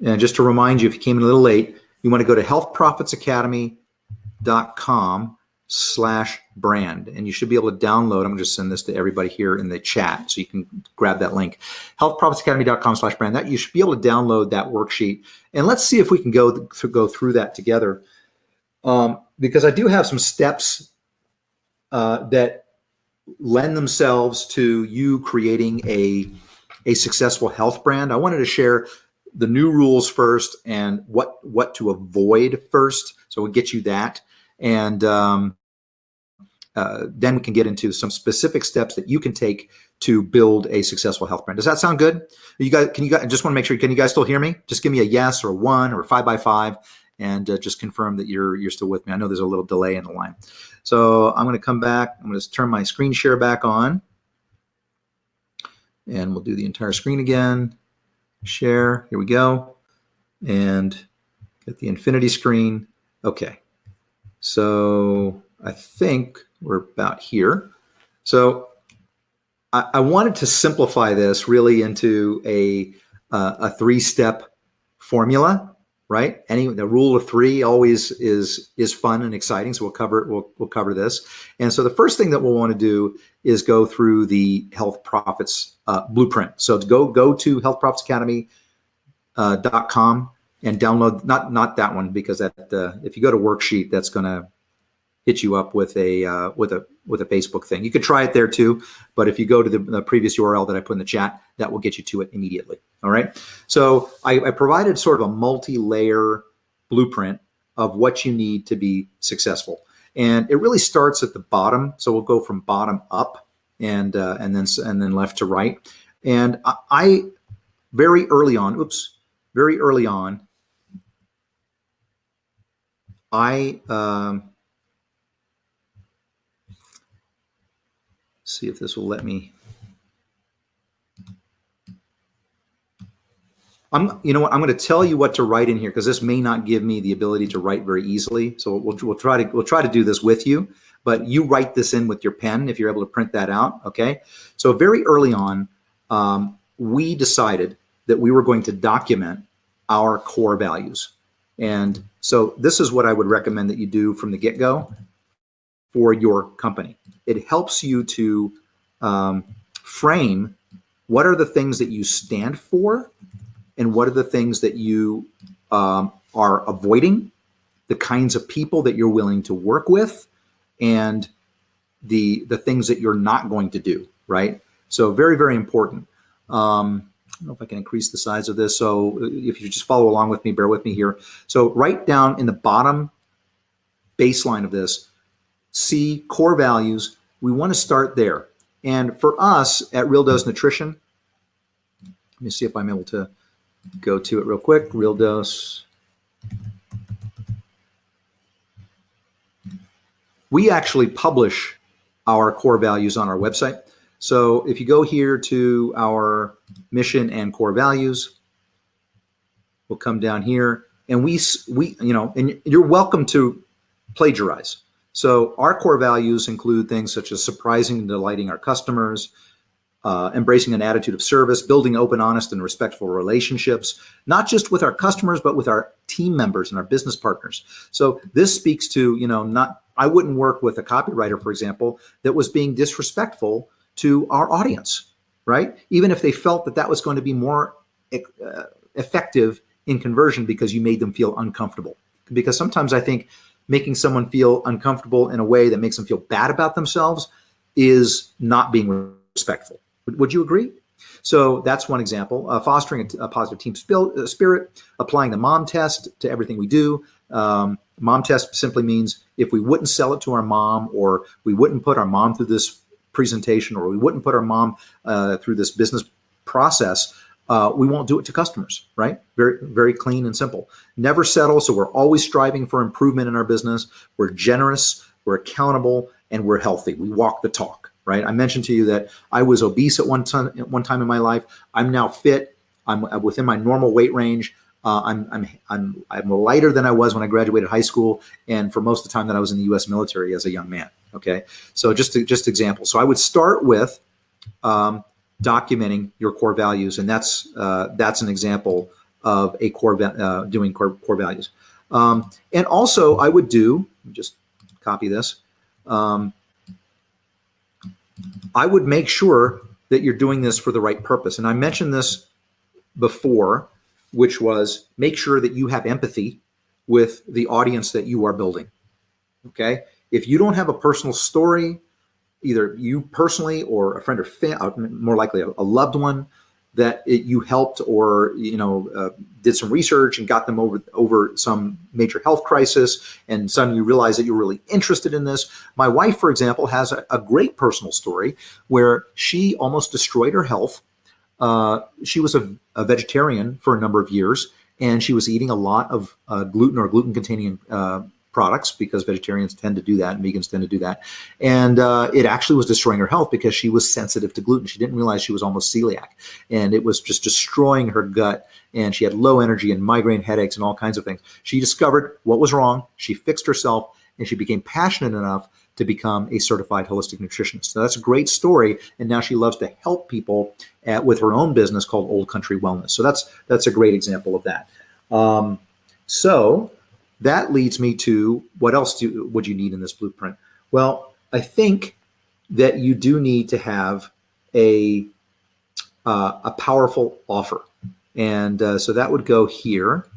And just to remind you, if you came in a little late, you want to go to healthprofitsacademy.com/brand, and you should be able to download. I'm going to just send this to everybody here in the chat so you can grab that link. healthprofitsacademy.com/brand. That you should be able to download that worksheet, and let's see if we can go through that together. Because I do have some steps that lend themselves to you creating a successful health brand. I wanted to share the new rules first and what to avoid first. So we'll get you that. And then we can get into some specific steps that you can take to build a successful health brand. Does that sound good? You guys, I just want to make sure, can you guys still hear me? Just give me a yes or a 1 or a 5 by 5 and just confirm that you're still with me. I know there's a little delay in the line. So I'm going to come back. I'm going to turn my screen share back on. And we'll do the entire screen again. Share. Here we go. And get the infinity screen. Okay. So I think we're about here. So I wanted to simplify this really into a 3-step formula, right? The rule of 3 always is fun and exciting. So we'll cover this. And so the first thing that we'll want to do is go through the Health Profits blueprint. So go to healthprofitsacademy.com and download not that one, because if you go to worksheet, that's going to hit you up with a Facebook thing. You could try it there too, but if you go to the previous URL that I put in the chat, that will get you to it immediately. All right. So I provided sort of a multi-layer blueprint of what you need to be successful, and it really starts at the bottom. So we'll go from bottom up and then left to right. And I very early on, see if this will let me. You know what? I'm going to tell you what to write in here, because this may not give me the ability to write very easily. So we'll try to do this with you, but you write this in with your pen if you're able to print that out. Okay. So very early on, we decided that we were going to document our core values, and so this is what I would recommend that you do from the get-go for your company. It helps you to frame what are the things that you stand for and what are the things that you are avoiding, the kinds of people that you're willing to work with, and the things that you're not going to do, right? So very, very important. I don't know if I can increase the size of this. So if you just follow along with me, bear with me here. So write down in the bottom baseline of this, see core values. We want to start there. And for us at Real Dose Nutrition, let me see if I'm able to go to it real quick. Real Dose. We actually publish our core values on our website. So if you go here to our mission and core values, we'll come down here, and we and you're welcome to plagiarize. So our core values include things such as surprising and delighting our customers, embracing an attitude of service, building open, honest, and respectful relationships, not just with our customers, but with our team members and our business partners. So this speaks to, I wouldn't work with a copywriter, for example, that was being disrespectful to our audience, right? Even if they felt that was going to be more effective in conversion because you made them feel uncomfortable. Because sometimes I think making someone feel uncomfortable in a way that makes them feel bad about themselves is not being respectful. Would you agree? So that's one example. Fostering a positive team spirit, applying the mom test to everything we do. Mom test simply means if we wouldn't sell it to our mom, or we wouldn't put our mom through this presentation, or we wouldn't put our mom through this business process, we won't do it to customers, right? Very, very clean and simple. Never settle. So we're always striving for improvement in our business. We're generous, we're accountable, and we're healthy. We walk the talk, right? I mentioned to you that I was obese at one time in my life. I'm now fit. I'm within my normal weight range. I'm lighter than I was when I graduated high school, and for most of the time that I was in the U.S. military as a young man. Okay, so just examples. So I would start with documenting your core values, and that's an example of a doing core values. And also, I would just copy this. I would make sure that you're doing this for the right purpose, and I mentioned this before, which was make sure that you have empathy with the audience that you are building. Okay, if you don't have a personal story, either you personally or a friend or more likely a loved one that you helped or did some research and got them over some major health crisis, and suddenly you realize that you're really interested in this. My wife, for example, has a great personal story where she almost destroyed her health. She was a vegetarian for a number of years, and she was eating a lot of gluten or gluten-containing products, because vegetarians tend to do that and vegans tend to do that. And it actually was destroying her health because she was sensitive to gluten. She didn't realize she was almost celiac, and it was just destroying her gut. And she had low energy and migraine headaches and all kinds of things. She discovered what was wrong. She fixed herself, and she became passionate enough to become a certified holistic nutritionist. So that's a great story. And now she loves to help people with her own business called Old Country Wellness. So that's a great example of that. So that leads me to what else would you need in this blueprint? Well, I think that you do need to have a powerful offer. And so that would go here.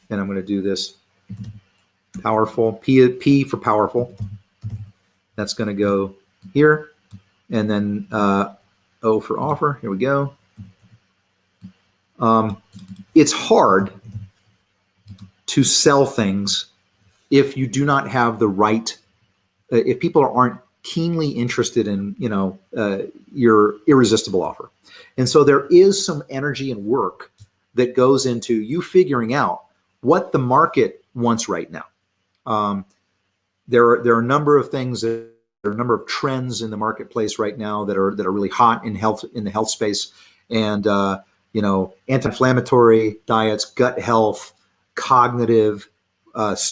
And I'm going to do this powerful, P for powerful. That's going to go here. And then O for offer. Here we go. It's hard to sell things if you do not have the right, if people aren't keenly interested in, your irresistible offer. And so there is some energy and work that goes into you figuring out what the market wants right now. There are a number of things, there are a number of trends in the marketplace right now that are really hot in the health space, and anti-inflammatory diets, gut health, cognitive,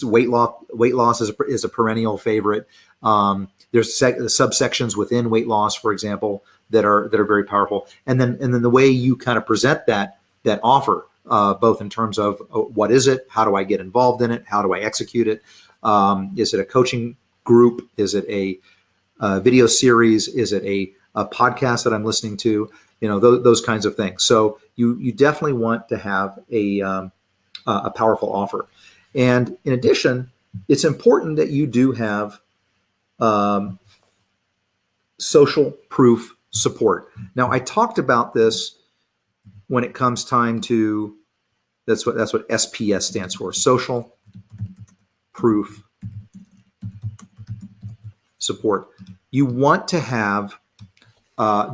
weight loss is a perennial favorite. There's subsections within weight loss, for example, that are very powerful. And then the way you kind of present that offer, both in terms of what is it, how do I get involved in it, how do I execute it, is it a coaching group, is it a video series, is it a podcast that I'm listening to, those kinds of things. So you definitely want to have a powerful offer. And in addition, it's important that you do have social proof support. Now, I talked about this when it comes time to, that's what SPS stands for, social proof support. You want to have,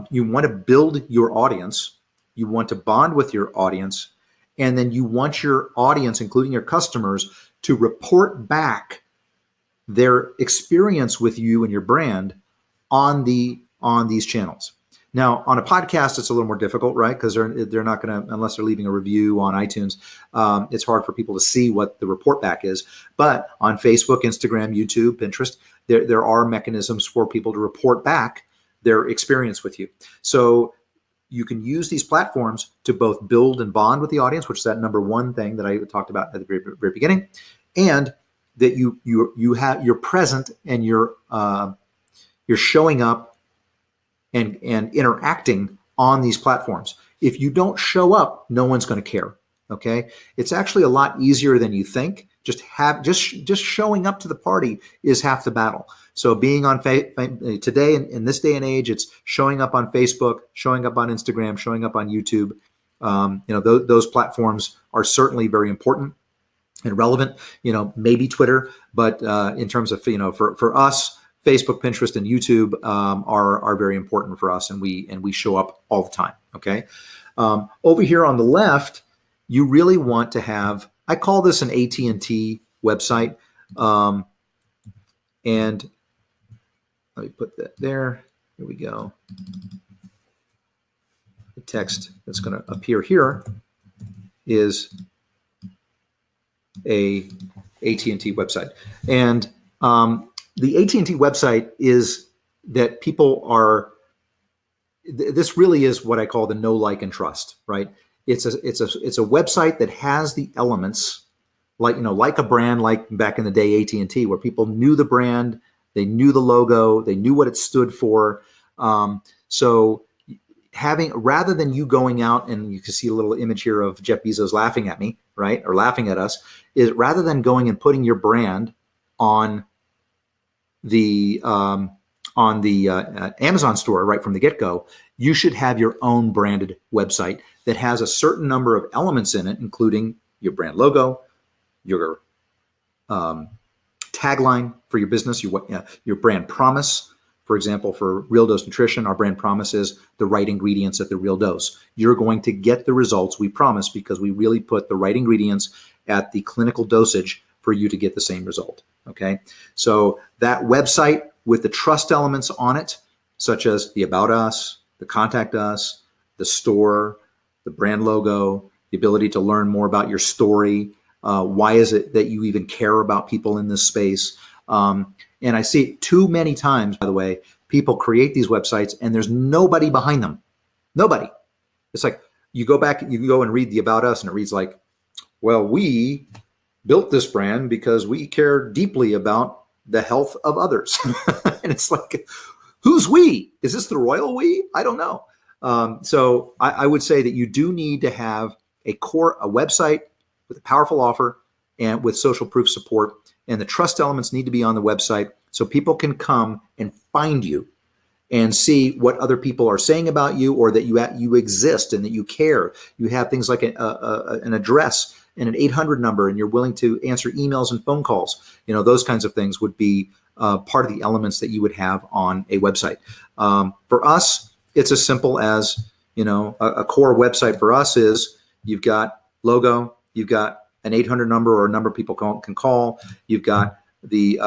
you want to build your audience, you want to bond with your audience, and then you want your audience, including your customers, to report back their experience with you and your brand on these channels. Now, on a podcast, it's a little more difficult, right? Because they're not going to, unless they're leaving a review on iTunes, it's hard for people to see what the report back is. But on Facebook, Instagram, YouTube, Pinterest, there are mechanisms for people to report back their experience with you. So you can use these platforms to both build and bond with the audience, which is that number one thing that I talked about at the very, very beginning, and that you're present and you're showing up and interacting on these platforms. If you don't show up, no one's going to care. Okay, it's actually a lot easier than you think. Just showing up to the party is half the battle. So being on today in this day and age, it's showing up on Facebook, showing up on Instagram, showing up on YouTube. Those platforms are certainly very important and relevant. Maybe Twitter, but in terms of for us, Facebook, Pinterest, and YouTube are very important for us, and we show up all the time. Okay, over here on the left, you really want to have. I call this an AT&T website, and let me put that there. Here we go. The text that's going to appear here is a AT&T website, and the AT&T website is that people are. This really is what I call the know, like, and trust. Right? It's a website that has the elements, like a brand, like back in the day AT&T, where people knew the brand, they knew the logo, they knew what it stood for. So rather than you going out, and you can see a little image here of Jeff Bezos laughing at me, right, or laughing at us, is rather than going and putting your brand on the Amazon store right from the get-go, you should have your own branded website that has a certain number of elements in it, including your brand logo, your tagline for your business, your brand promise. For example, for Real Dose Nutrition, our brand promise is the right ingredients at the real dose. You're going to get the results we promise because we really put the right ingredients at the clinical dosage for you to get the same result. Okay, so that website with the trust elements on it, such as the About Us, the Contact Us, the store, the brand logo, the ability to learn more about your story. Why is it that you even care about people in this space? And I see it too many times, by the way, people create these websites and there's nobody behind them. Nobody. It's like you go back, you can go and read the About Us, and it reads like, well, we built this brand because we care deeply about the health of others. And it's like, who's we? Is this the royal we? I don't know. So I would say that you do need to have a website with a powerful offer and with social proof support. And the trust elements need to be on the website so people can come and find you and see what other people are saying about you, or that you exist and that you care. You have things like an address and an 800 number, and you're willing to answer emails and phone calls. Those kinds of things would be part of the elements that you would have on a website. For us, it's as simple as, a core website for us is you've got logo, you've got an 800 number or a number people can call. You've got the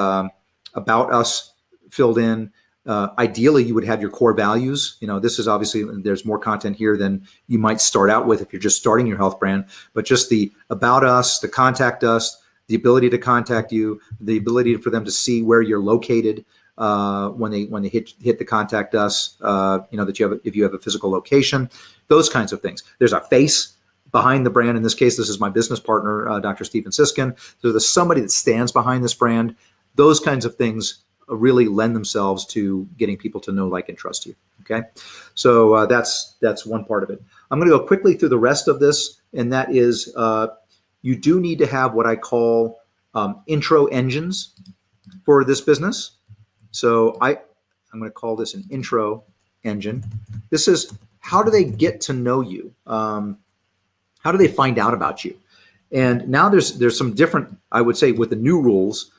About Us filled in. Ideally, you would have your core values. This is obviously, there's more content here than you might start out with if you're just starting your health brand, but just the About Us, the Contact Us, the ability to contact you, the ability for them to see where you're located when they hit the Contact Us, that you have, if you have a physical location, those kinds of things. There's a face behind the brand. In this case, this is my business partner, Dr. Stephen Siskin. So there's somebody that stands behind this brand. Those kinds of things really lend themselves to getting people to know, like, and trust you. Okay, so that's one part of it. I'm going to go quickly through the rest of this, and that is you do need to have what I call intro engines for this business. So I'm going to call this an intro engine. This is, how do they get to know you? How do they find out about you? And now there's some different, I would say, with the new rules,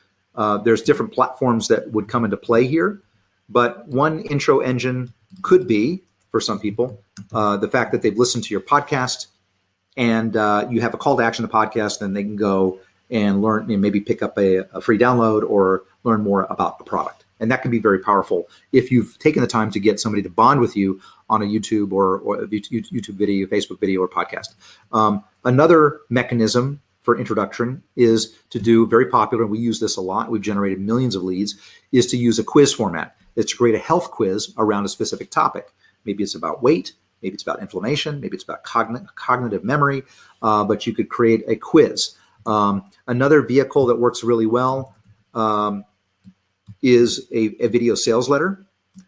there's different platforms that would come into play here. But one intro engine could be, for some people, the fact that they've listened to your podcast and you have a call to action to podcast, then they can go and learn, maybe pick up a free download or learn more about the product. And that can be very powerful if you've taken the time to get somebody to bond with you on a YouTube or a YouTube video, Facebook video, or podcast. Another mechanism for introduction is to do, very popular, we use this a lot, we've generated millions of leads, is to use a quiz format. It's to create a health quiz around a specific topic. Maybe it's about weight, maybe it's about inflammation, maybe it's about cognitive memory, but you could create a quiz. Another vehicle that works really well is a video sales letter.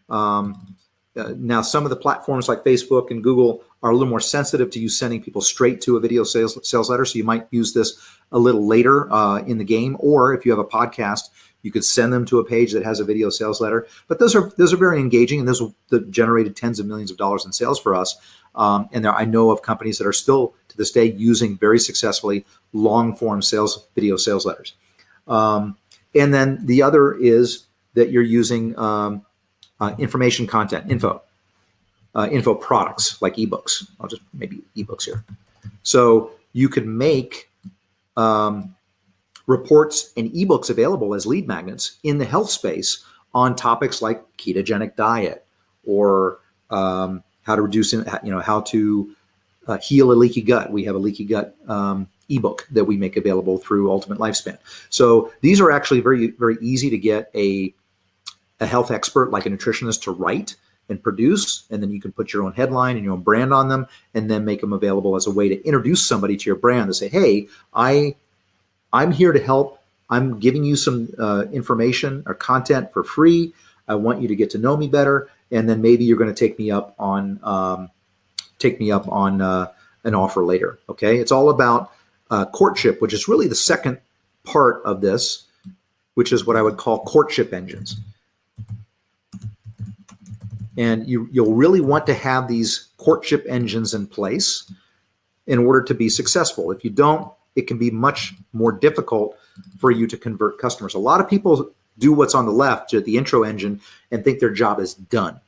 Now, some of the platforms like Facebook and Google are a little more sensitive to you sending people straight to a video sales letter. So you might use this a little later in the game, or if you have a podcast, you could send them to a page that has a video sales letter. But those are very engaging, and those have generated tens of millions of dollars in sales for us. And I know of companies that are still to this day using very successfully long form video sales letters. And then the other is that you're using information content, info products like ebooks. I'll just maybe ebooks here. So you could make reports and ebooks available as lead magnets in the health space on topics like ketogenic diet or how to reduce, how to heal a leaky gut. We have a leaky gut ebook that we make available through Ultimate Lifespan. So these are actually very, very easy to get a health expert like a nutritionist to write and produce, and then you can put your own headline and your own brand on them, and then make them available as a way to introduce somebody to your brand to say, hey, I'm here to help. I'm giving you some information or content for free. I want you to get to know me better, and then maybe you're going to take me up on an offer later. Okay, it's all about courtship, which is really the second part of this, which is what I would call courtship engines. And you'll really want to have these courtship engines in place in order to be successful. If you don't, it can be much more difficult for you to convert customers. A lot of people do what's on the left, the intro engine, and think their job is done.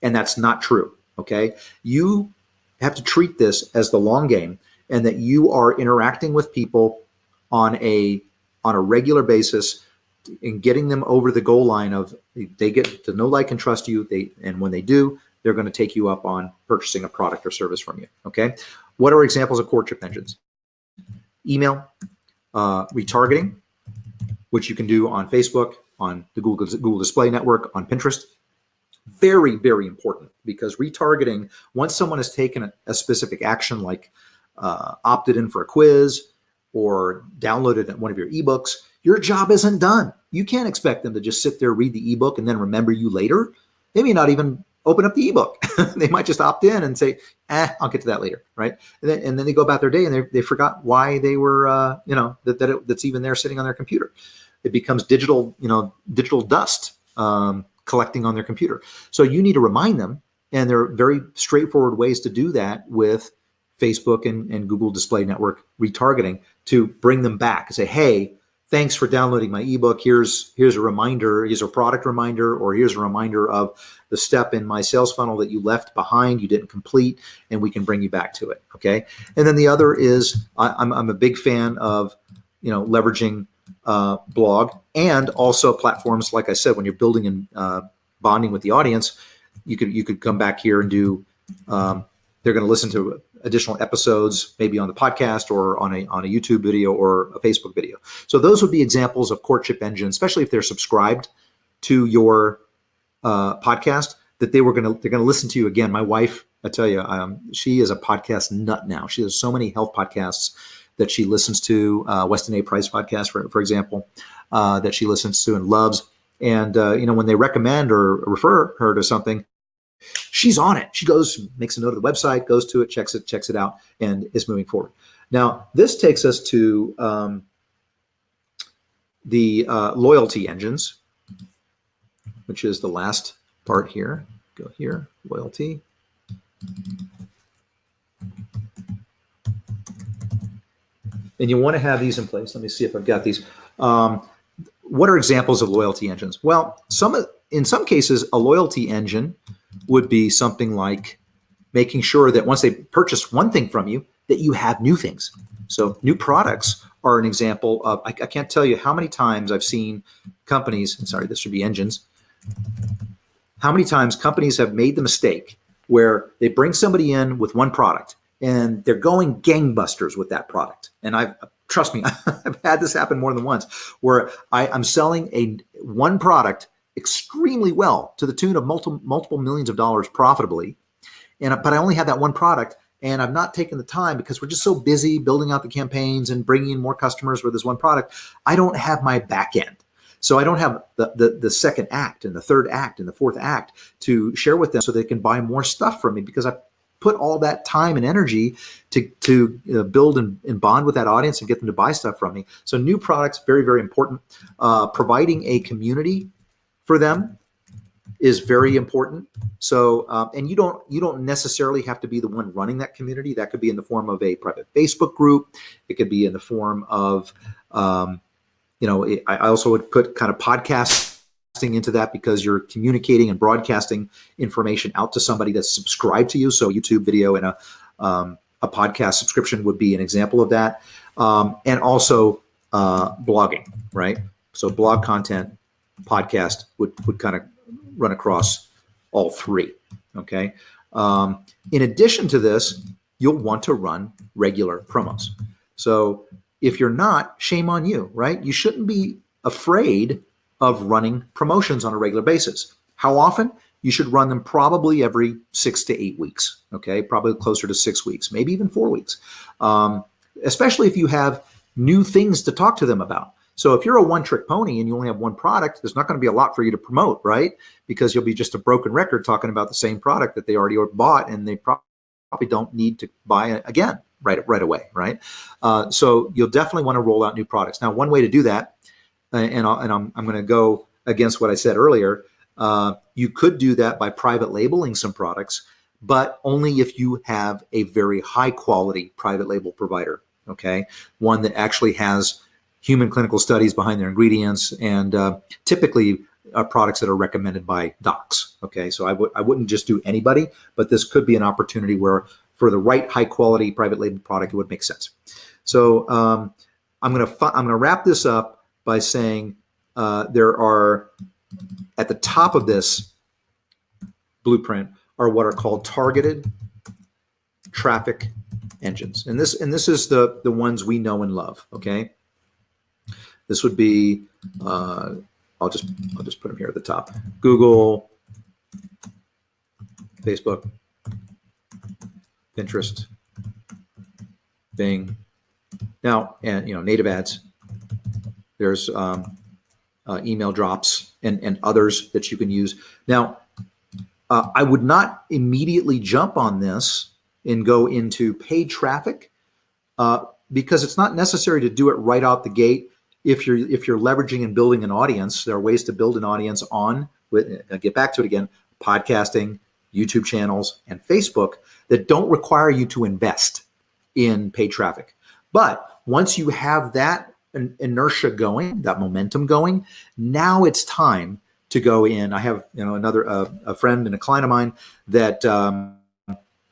And that's not true, okay? You have to treat this as the long game, and that you are interacting with people on a regular basis and getting them over the goal line of they get to know, like, and trust you. And when they do, they're going to take you up on purchasing a product or service from you. Okay. What are examples of courtship engines? Email, retargeting, which you can do on Facebook, on the Google Display Network, on Pinterest. Very, very important, because retargeting, once someone has taken a specific action, like opted in for a quiz or downloaded one of your ebooks, your job isn't done. You can't expect them to just sit there, read the ebook, and then remember you later. They may not even open up the ebook. They might just opt in and say, I'll get to that later, right? And then they go about their day, and they forgot why they were, that's even there sitting on their computer. It becomes digital dust collecting on their computer. So you need to remind them, and there are very straightforward ways to do that with Facebook and Google Display Network retargeting, to bring them back and say, hey, thanks for downloading my ebook. Here's a reminder. Here's a product reminder, or here's a reminder of the step in my sales funnel that you left behind, you didn't complete, and we can bring you back to it. Okay. And then the other is I'm a big fan of leveraging blog, and also platforms, like I said, when you're building and bonding with the audience, you could come back here and do. They're going to listen to additional episodes, maybe on the podcast or on a YouTube video or a Facebook video. So those would be examples of courtship engines, especially if they're subscribed to your podcast, that they're going to listen to you again. My wife, I tell you, she is a podcast nut now. She has so many health podcasts that she listens to, Weston A. Price podcast, for example, that she listens to and loves. And when they recommend or refer her to something, she's on it. She goes, makes a note of the website, goes to it, checks it out, and is moving forward. Now, this takes us to the loyalty engines, which is the last part here. Go here, loyalty. And you want to have these in place. Let me see if I've got these. What are examples of loyalty engines? Well, in some cases, a loyalty engine would be something like making sure that once they purchase one thing from you, that you have new things. So new products are an example of, I can't tell you how many times I've seen companies, and sorry, this should be engines, how many times companies have made the mistake where they bring somebody in with one product and they're going gangbusters with that product. And trust me, I've had this happen more than once, where I'm selling one product extremely well to the tune of multiple millions of dollars profitably. But I only have that one product, and I've not taken the time, because we're just so busy building out the campaigns and bringing in more customers with this one product. I don't have my back end. So I don't have the second act and the third act and the fourth act to share with them so they can buy more stuff from me, because I put all that time and energy to build and bond with that audience and get them to buy stuff from me. So new products, very, very important. Providing a community for them is very important. So, and you don't necessarily have to be the one running that community. That could be in the form of a private Facebook group. It could be in the form of, I also would put kind of podcast into that because you're communicating and broadcasting information out to somebody that's subscribed to you. So YouTube video and a podcast subscription would be an example of that. And also blogging, right? So blog content, podcast would kind of run across all three, okay? In addition to this, you'll want to run regular promos. So if you're not, shame on you, right? You shouldn't be afraid of running promotions on a regular basis. How often? You should run them probably every 6 to 8 weeks, okay? Probably closer to 6 weeks, maybe even 4 weeks, especially if you have new things to talk to them about. So if you're a one-trick pony and you only have one product, there's not going to be a lot for you to promote, right? Because you'll be just a broken record talking about the same product that they already bought, and they probably don't need to buy it again right away, right? So you'll definitely want to roll out new products. Now, one way to do that, and I'm going to go against what I said earlier, you could do that by private labeling some products, but only if you have a very high quality private label provider, okay? One that actually has human clinical studies behind their ingredients, and typically products that are recommended by docs, okay? So I wouldn't just do anybody, but this could be an opportunity where for the right high quality private label product, it would make sense. So I'm gonna wrap this up by saying there are, at the top of this blueprint are what are called targeted traffic engines. And this is the ones we know and love, okay? This would be, I'll just put them here at the top. Google, Facebook, Pinterest, Bing. Now, and native ads. There's email drops and others that you can use. Now, I would not immediately jump on this and go into paid traffic because it's not necessary to do it right out the gate. If you're leveraging and building an audience, there are ways to build an audience on, I'll get back to it again, podcasting, YouTube channels, and Facebook that don't require you to invest in paid traffic. But once you have that inertia going, that momentum going, now it's time to go in. I have another a friend and a client of mine that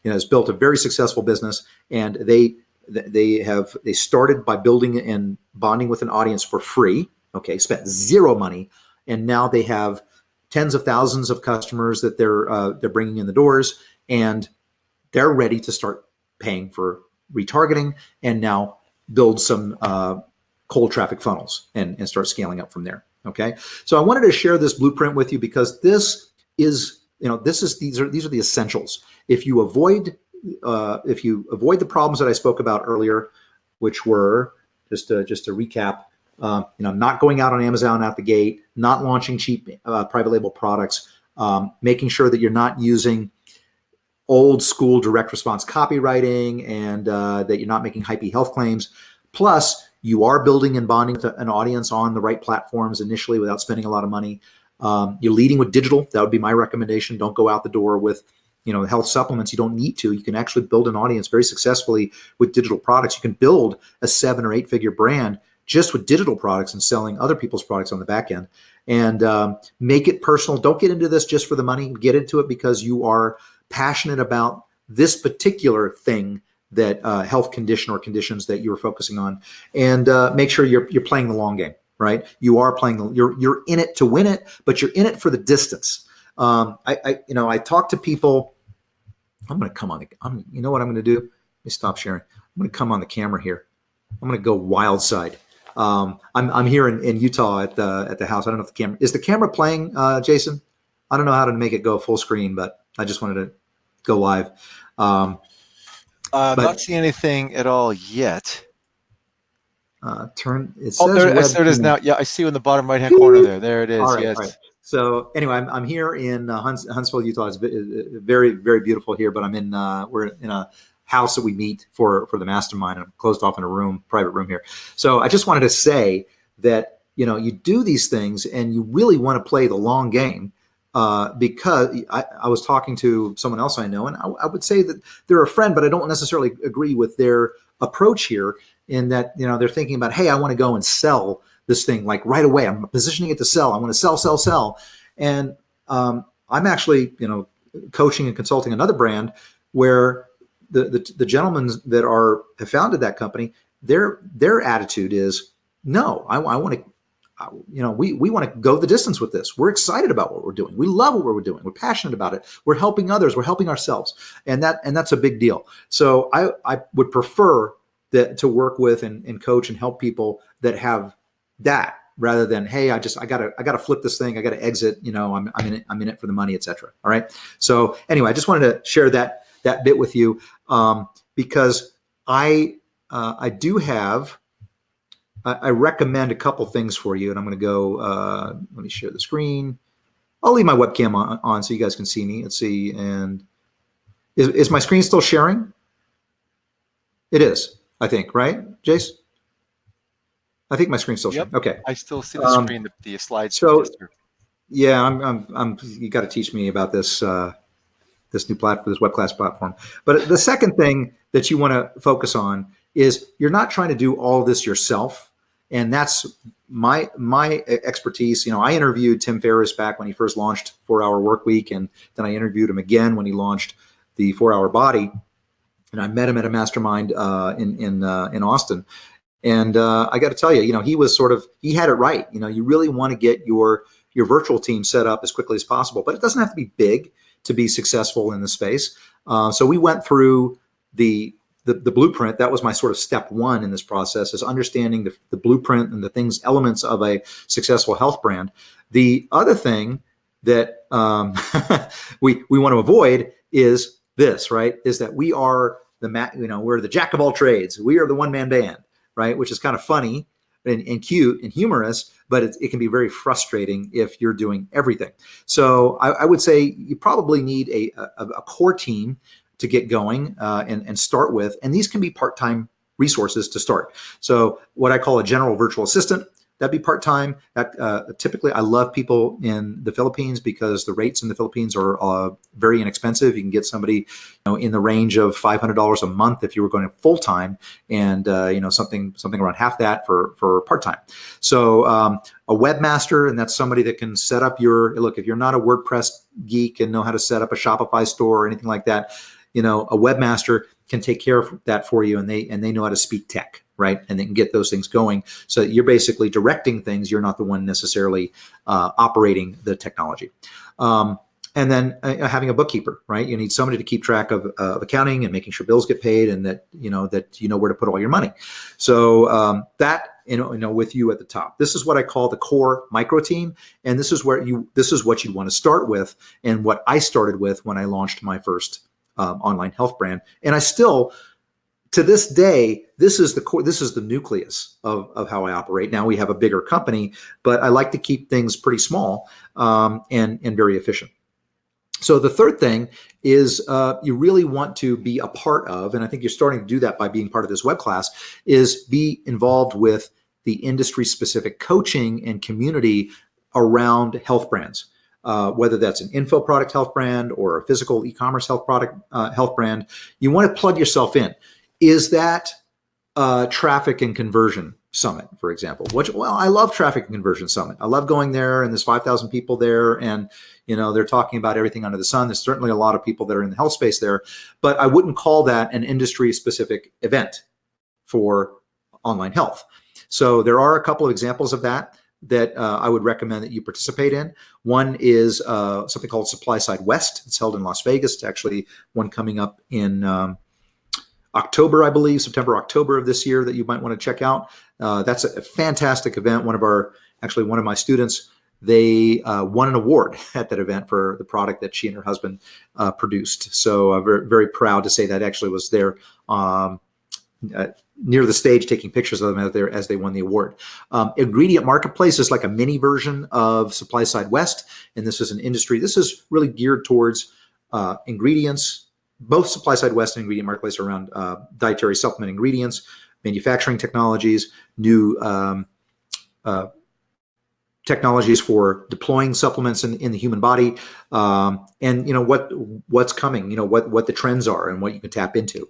has built a very successful business, and they started by building and bonding with an audience for free. Okay, spent zero money, and now they have tens of thousands of customers that they're bringing in the doors, and they're ready to start paying for retargeting, and now build some cold traffic funnels and start scaling up from there. Okay, so I wanted to share this blueprint with you because this is these are the essentials. If you avoid the problems that I spoke about earlier, which were just to recap, not going out on Amazon out the gate, not launching cheap private label products, making sure that you're not using old school direct response copywriting, and that you're not making hypey health claims. Plus, you are building and bonding with an audience on the right platforms initially without spending a lot of money. You're leading with digital. That would be my recommendation. Don't go out the door with health supplements. You don't need to. You can actually build an audience very successfully with digital products. You can build a 7 or 8 figure brand just with digital products and selling other people's products on the back end. And make it personal. Don't get into this just for the money. Get into it because you are passionate about this particular thing, that health condition or conditions that you're focusing on, and make sure you're playing the long game, right? You are playing you're in it to win it, but you're in it for the distance. I talk to people. I'm going to come on. You know what I'm going to do? Let me stop sharing. I'm going to come on the camera here. I'm going to go wild side. I'm here in Utah at the house. I don't know if the camera playing, Jason. I don't know how to make it go full screen, but I just wanted to go live. Not seeing anything at all yet. It says there it is now. Yeah, I see you in the bottom right-hand corner there. There it is. All right, yes. All right. So anyway, I'm here in Huntsville, Utah. It's very, very beautiful here, but we're in a house that we meet for the mastermind. I'm closed off in a private room here. So I just wanted to say that, you do these things and you really want to play the long game. Because I was talking to someone else I know, and I would say that they're a friend, but I don't necessarily agree with their approach here in that, they're thinking about, hey, I want to go and sell this thing like right away. I'm positioning it to sell. I want to sell, sell, sell. And I'm actually, coaching and consulting another brand where the gentlemen that have founded that company, their attitude is, no, I want to, we want to go the distance with this. We're excited about what we're doing. We love what we're doing. We're passionate about it. We're helping others. We're helping ourselves. And that's a big deal. So I would prefer to work with and coach and help people that have that, rather than, hey, I gotta flip this thing. I gotta exit. I'm in it for the money, etc. All right. So anyway, I just wanted to share that bit with you, because I do have, I recommend a couple things for you, and I'm going to go, let me share the screen. I'll leave my webcam on so you guys can see me. Let's see. And is my screen still sharing? It is, I think, right, Jace? I think my screen's still sharing. Okay. I still see the screen, the slides. So yeah, you got to teach me about this, this new platform, this web class platform. But the second thing that you want to focus on is you're not trying to do all this yourself. And that's my expertise. I interviewed Tim Ferriss back when he first launched 4-Hour Workweek, and then I interviewed him again when he launched the 4-Hour Body. And I met him at a mastermind in Austin. And I got to tell you, he had it right. You really want to get your virtual team set up as quickly as possible, but it doesn't have to be big to be successful in the space. So we went through the blueprint. That was my sort of step one in this process, is understanding the blueprint and the elements of a successful health brand. The other thing that we want to avoid is this, right? Is that we are we're the jack of all trades. We are the one-man band, right? Which is kind of funny and cute and humorous, but it can be very frustrating if you're doing everything. So I would say you probably need a core team to get going and start with. And these can be part-time resources to start. So what I call a general virtual assistant, that'd be part-time. Typically, I love people in the Philippines because the rates in the Philippines are very inexpensive. You can get somebody in the range of $500 a month if you were going full-time, and something around half that for part-time. So a webmaster, and that's somebody that can set up if you're not a WordPress geek and know how to set up a Shopify store or anything like that, a webmaster can take care of that for you, and they know how to speak tech, right? And they can get those things going. So you're basically directing things. You're not the one necessarily operating the technology. And then having a bookkeeper, right? You need somebody to keep track of accounting and making sure bills get paid, and that you know where to put all your money. So that with you at the top. This is what I call the core micro team, and this is what you want to start with, and what I started with when I launched my first online health brand. And I still, to this day, this is the core, this is the nucleus of how I operate. Now we have a bigger company, but I like to keep things pretty small and very efficient. So the third thing is you really want to be a part of, and I think you're starting to do that by being part of this web class, is be involved with the industry-specific coaching and community around health brands. Whether that's an info product health brand or a physical e-commerce health brand, you want to plug yourself in. Is that traffic and conversion summit, for example? I love traffic and conversion summit. I love going there, and there's 5,000 people there, and they're talking about everything under the sun. There's certainly a lot of people that are in the health space there, but I wouldn't call that an industry-specific event for online health. So there are a couple of examples of that I would recommend that you participate in. One is something called Supply Side West. It's held in Las Vegas. It's actually one coming up in October, I believe, September, October of this year, that you might want to check out. That's a fantastic event. One of my students, they won an award at that event for the product that she and her husband produced. So I'm very, very proud to say that actually was there near the stage, taking pictures of them out there as they won the award. Ingredient Marketplace is like a mini version of Supply Side West, and this is an industry. This is really geared towards ingredients. Both Supply Side West and Ingredient Marketplace are around dietary supplement ingredients, manufacturing technologies, new technologies for deploying supplements in the human body, and what's coming, what the trends are and what you can tap into.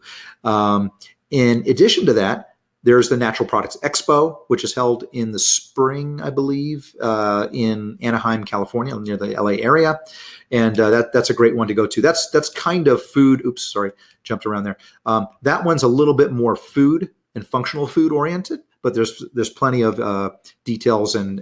In addition to that, There's the Natural Products Expo, which is held in the spring, I believe, in Anaheim, California, near the LA area, and that's a great one to go to. That's kind of food. Oops, sorry, jumped around there. That one's a little bit more food and functional food oriented, but there's plenty of details and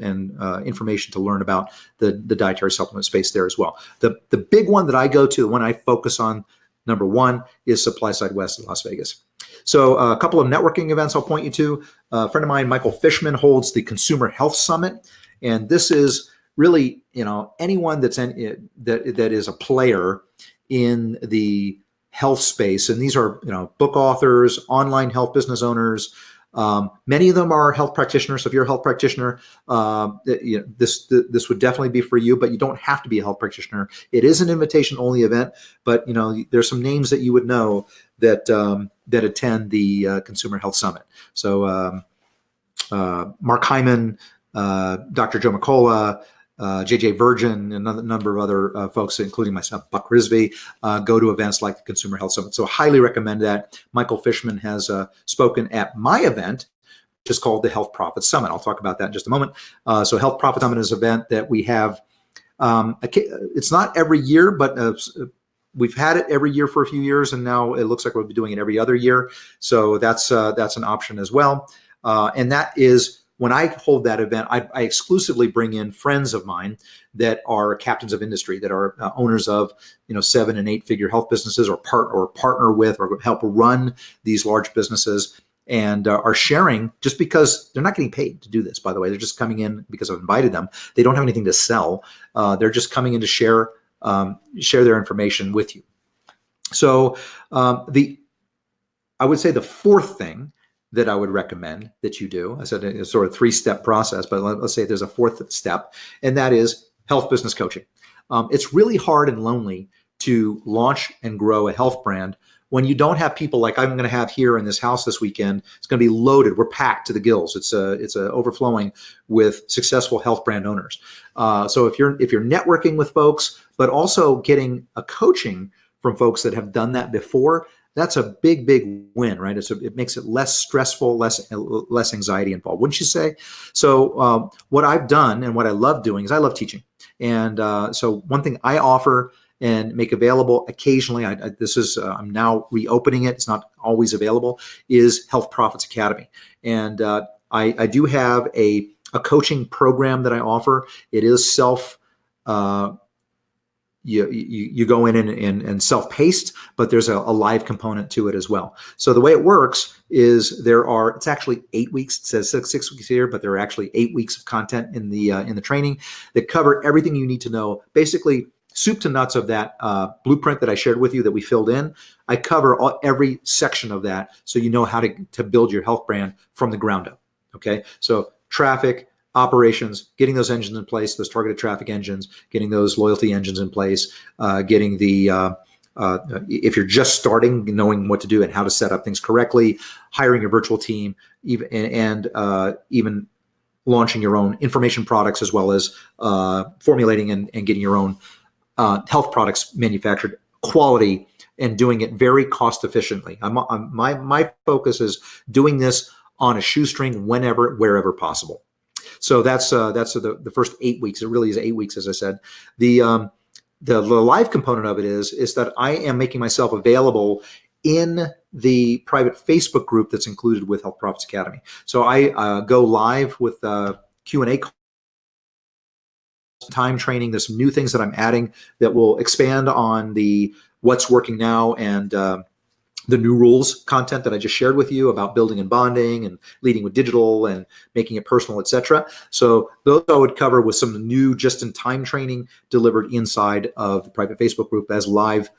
information to learn about the dietary supplement space there as well. The big one that I go to, the one I focus on, number one, is Supply Side West in Las Vegas. So a couple of networking events I'll point you to. A friend of mine, Michael Fishman, holds the Consumer Health Summit, and this is really, anyone that is a player in the health space, and these are book authors, online health business owners. Many of them are health practitioners. So if you're a health practitioner, this would definitely be for you, but you don't have to be a health practitioner. It is an invitation only event, but there's some names that you would know that attend the Consumer Health Summit. So Mark Hyman, Dr. Joe McCullough, JJ Virgin, and a number of other folks, including myself, Buck Rizvi, go to events like the Consumer Health Summit. So highly recommend that. Michael Fishman has spoken at my event, which is called the Health Profit Summit. I'll talk about that in just a moment. So Health Profit Summit is an event that we have. It's not every year, but we've had it every year for a few years, and now it looks like we'll be doing it every other year. So that's an option as well. And that is, when I hold that event, I exclusively bring in friends of mine that are captains of industry, that are owners of 7- and 8-figure health businesses, or partner with, or help run these large businesses, and are sharing, just because they're not getting paid to do this, by the way. They're just coming in because I've invited them. They don't have anything to sell. They're just coming in to share their information with you. So I would say the fourth thing that I would recommend that you do, I said it's sort of a 3-step process, but let's say there's a fourth step, and that is health business coaching. It's really hard and lonely to launch and grow a health brand when you don't have people like I'm going to have here in this house this weekend. It's going to be loaded. We're packed to the gills. It's overflowing with successful health brand owners. So if you're networking with folks, but also getting a coaching from folks that have done that before, that's a big, big win, right? It makes it less stressful, less anxiety involved, wouldn't you say? So what I've done and what I love doing is I love teaching. And so one thing I offer and make available occasionally, I'm now reopening it, it's not always available, is Health Profits Academy. And I do have a coaching program that I offer. It is you go in and self-paced, but there's a live component to it as well. So the way it works is it's actually 8 weeks. It says 6 weeks here, but there are actually 8 weeks of content in the training that cover everything you need to know. Basically, soup to nuts of that blueprint that I shared with you that we filled in. I cover every section of that, so you know how to build your health brand from the ground up. Okay, so traffic, operations, getting those engines in place, those targeted traffic engines, getting those loyalty engines in place, getting if you're just starting, knowing what to do and how to set up things correctly, hiring a virtual team, even launching your own information products, as well as formulating and getting your own health products manufactured, quality, and doing it very cost efficiently. My focus is doing this on a shoestring, whenever, wherever possible. So that's the first 8 weeks. It really is 8 weeks, as I said. The live component of it is that I am making myself available in the private Facebook group that's included with Health Profits Academy. So I go live with Q&A time training. There's some new things that I'm adding that will expand on the what's working now and the new rules content that I just shared with you about building and bonding and leading with digital and making it personal, etc. So those I would cover with some new just-in-time training delivered inside of the private Facebook group as live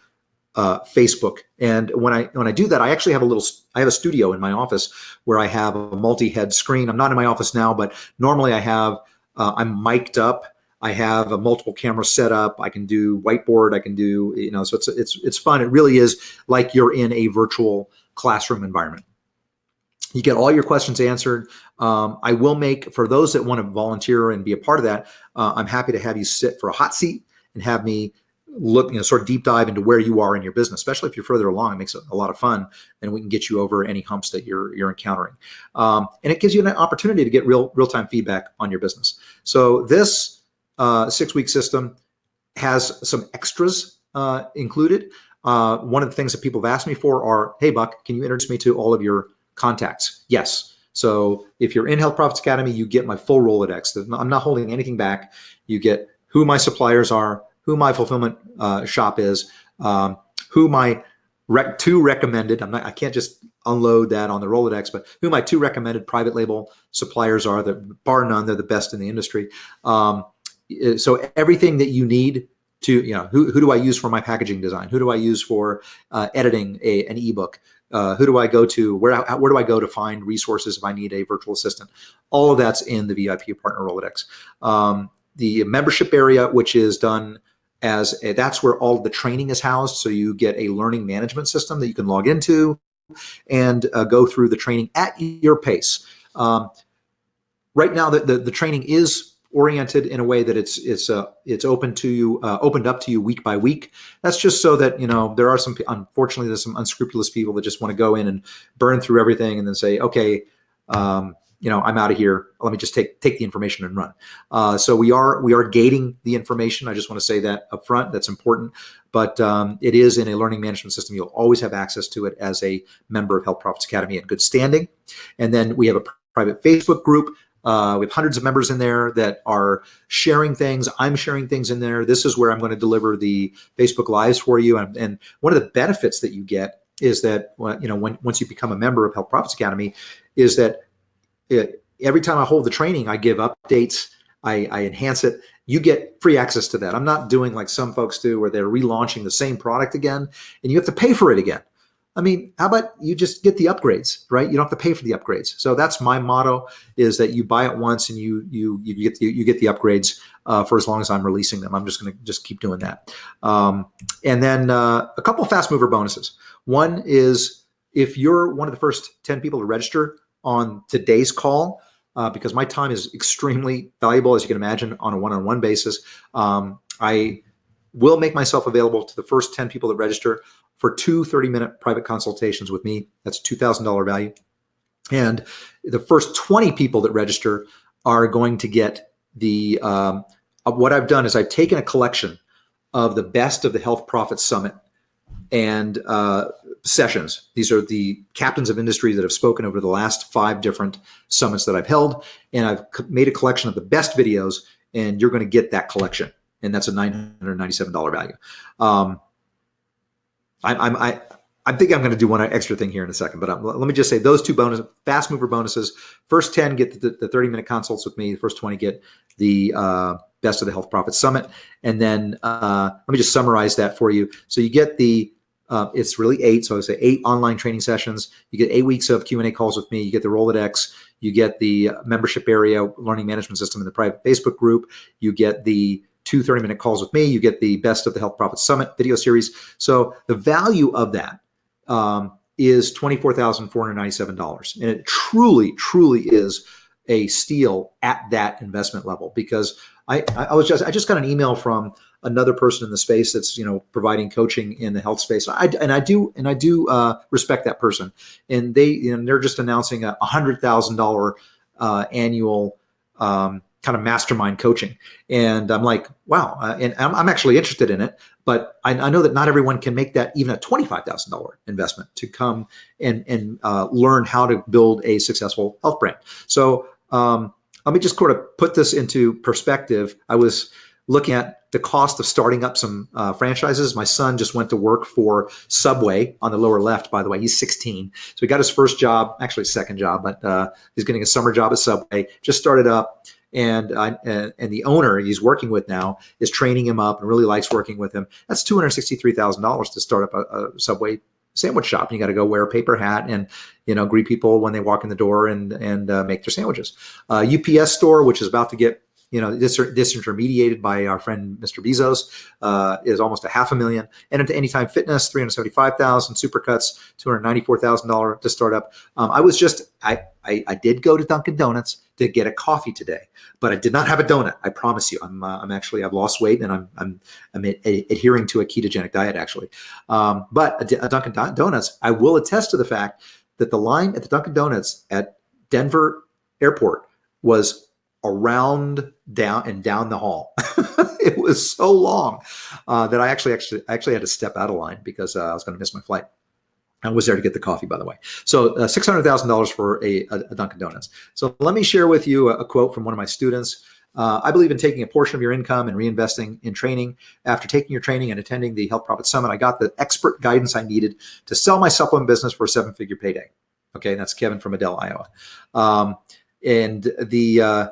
Facebook. And when I do that, I actually have a studio in my office where I have a multi-head screen. I'm not in my office now, but normally I have I'm mic'd up. I have a multiple camera set up. I can do whiteboard. I can do, so it's fun. It really is like you're in a virtual classroom environment. You get all your questions answered. I will make, for those that want to volunteer and be a part of that, I'm happy to have you sit for a hot seat and have me look, sort of deep dive into where you are in your business, especially if you're further along. It makes it a lot of fun, and we can get you over any humps that you're encountering. And it gives you an opportunity to get real-time feedback on your business. So this 6-week system has some extras included. One of the things that people have asked me for are, hey, Buck, can you introduce me to all of your contacts? Yes. So if you're in Health Profits Academy, you get my full Rolodex. I'm not holding anything back. You get who my suppliers are, who my fulfillment shop is, who my 2 recommended. I can't just unload that on the Rolodex, but who my 2 recommended private label suppliers are. That bar none, they're the best in the industry. So everything that you need to, who do I use for my packaging design? Who do I use for editing an ebook? Who do I go to? Where do I go to find resources if I need a virtual assistant? All of that's in the VIP Partner Rolodex. The membership area, which is done that's where all the training is housed. So you get a learning management system that you can log into and go through the training at your pace. Right now, the training is oriented in a way that it's opened up to you week by week. That's just so that there are unfortunately there's some unscrupulous people that just want to go in and burn through everything and then say, okay, I'm out of here. Let me just take the information and run. So we are gating the information. I just want to say that up front. That's important. But it is in a learning management system. You'll always have access to it as a member of Health Profits Academy in good standing. And then we have a private Facebook group. We have hundreds of members in there that are sharing things. I'm sharing things in there. This is where I'm going to deliver the Facebook Lives for you. And one of the benefits that you get is that once you become a member of Health Profits Academy, is that every time I hold the training, I give updates, I enhance it. You get free access to that. I'm not doing like some folks do where they're relaunching the same product again and you have to pay for it again. I mean, how about you just get the upgrades, right? You don't have to pay for the upgrades. So that's my motto, is that you buy it once and you get the upgrades for as long as I'm releasing them. I'm just going to just keep doing that. And then a couple of fast mover bonuses. One is if you're one of the first 10 people to register on today's call, because my time is extremely valuable, as you can imagine, on a one-on-one basis, I will make myself available to the first 10 people that register for 2 30-minute private consultations with me. That's $2,000 value. And the first 20 people that register are going to get the, what I've done is I've taken a collection of the best of the Health Profits Summit and sessions. These are the captains of industry that have spoken over the last 5 different summits that I've held. And I've made a collection of the best videos, and you're going to get that collection. And that's a $997 value. I think I'm going to do one extra thing here in a second, but let me just say those 2 fast mover bonuses. First 10 get the 30-minute consults with me. The first 20 get the best of the Health Profits Summit. And then let me just summarize that for you. So you get it's really 8. So I say 8 online training sessions. You get 8 weeks of Q&A calls with me. You get the Rolodex. You get the membership area, learning management system in the private Facebook group. You get the 2 30-minute calls with me. You get the best of the Health Profits Summit video series. So the value of that is $24,497. And it truly, truly is a steal at that investment level, because I just got an email from another person in the space that's providing coaching in the health space. I do respect that person, and they're just announcing a $100,000 annual kind of mastermind coaching. And I'm like, wow. And I'm actually interested in it, but I know that not everyone can make that even a $25,000 investment to come and learn how to build a successful health brand. So let me just sort of put this into perspective. I was looking at the cost of starting up some franchises. My son just went to work for Subway on the lower left, by the way. He's 16. So he got his first job, actually second job, but he's getting a summer job at Subway, just started up. And the owner he's working with now is training him up and really likes working with him. That's $263,000 to start up a Subway sandwich shop. And you got to go wear a paper hat and greet people when they walk in the door and make their sandwiches. UPS store, which is about to get disintermediated by our friend Mr. Bezos, is almost $500,000. And into Anytime Fitness, $375,000. Supercuts, $294,000 to start up. I did go to Dunkin' Donuts to get a coffee today, but I did not have a donut. I promise you. I've lost weight and I'm adhering to a ketogenic diet actually. But at Dunkin' Donuts, I will attest to the fact that the line at the Dunkin' Donuts at Denver Airport was around down the hall. It was so long that I actually had to step out of line because I was going to miss my flight. I was there to get the coffee, by the way. So $600,000 for a Dunkin' Donuts. So let me share with you a quote from one of my students. I believe in taking a portion of your income and reinvesting in training. After taking your training and attending the Health Profit Summit, I got the expert guidance I needed to sell my supplement business for a 7-figure payday. Okay, and that's Kevin from Adele, Iowa. And the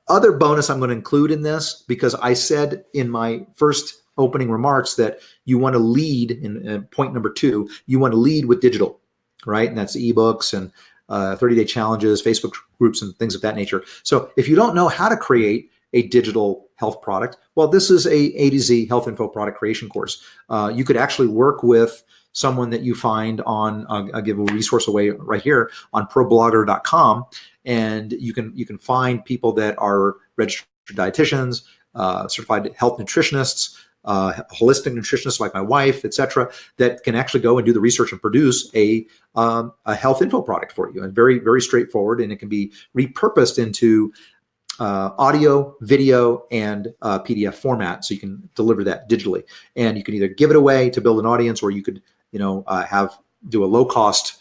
other bonus I'm going to include in this, because I said in my first opening remarks that you want to lead in point number 2, you want to lead with digital, right? And that's ebooks and 30-day challenges, Facebook groups, and things of that nature. So if you don't know how to create a digital health product, well, this is A to Z health info product creation course. You could actually work with someone that you find on, I'll give a resource away right here on ProBlogger.com, and you can find people that are registered dietitians, certified health nutritionists, holistic nutritionists like my wife, etc., that can actually go and do the research and produce a health info product for you, and very, very straightforward, and it can be repurposed into audio, video, and PDF format, so you can deliver that digitally. And you can either give it away to build an audience, or you could, do a low-cost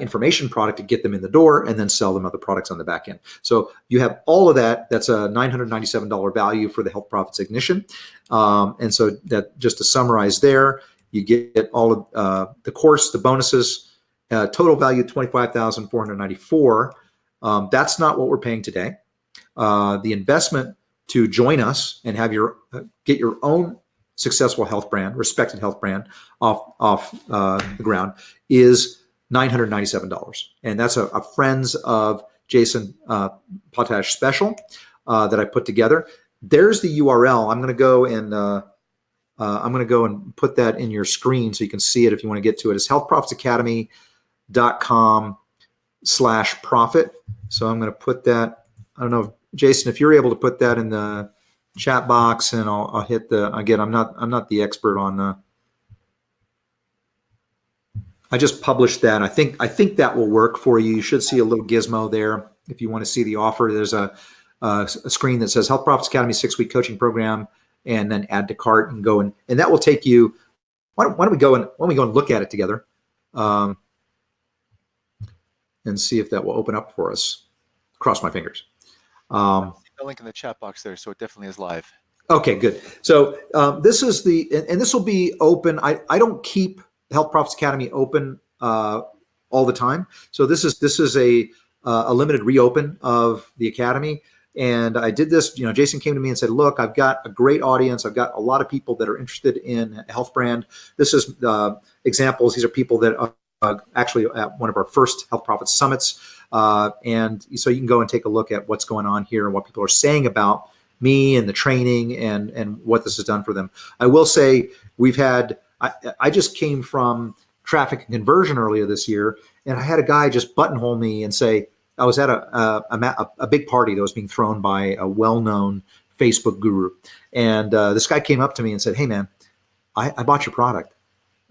information product to get them in the door, and then sell them other products on the back end. So you have all of that. That's a $997 value for the Health Profits Ignition. And so that, just to summarize there, you get all of the course, the bonuses, total value $25,494. That's not what we're paying today. The investment to join us and have get your own successful health brand, respected health brand off the ground is $997. And that's a Friends of Jason Potash special that I put together. There's the URL. I'm going to go and put that in your screen so you can see it if you want to get to it. It's healthprofitsacademy.com/profit. So I'm going to put that. I don't know, Jason, if you're able to put that in the chat box, and I'll hit the, again, I'm not the expert on I just published that. I think that will work for you. You should see a little gizmo there if you want to see the offer. There's a screen that says Health Profits Academy 6-week coaching program, and then add to cart, and go and that will take you. Why don't we go and look at it together, and see if that will open up for us. Cross my fingers. The link in the chat box there, so it definitely is live. Okay, good. So this is and this will be open. I don't keep Health Profits Academy open all the time. So this is a limited reopen of the Academy. And I did this, Jason came to me and said, look, I've got a great audience. I've got a lot of people that are interested in a health brand. This is examples. These are people that are actually at one of our first Health Profits Summits. And so you can go and take a look at what's going on here and what people are saying about me and the training and what this has done for them. I will say I just came from traffic and conversion earlier this year, and I had a guy just buttonhole me and say, I was at a big party that was being thrown by a well-known Facebook guru. And this guy came up to me and said, hey man, I bought your product.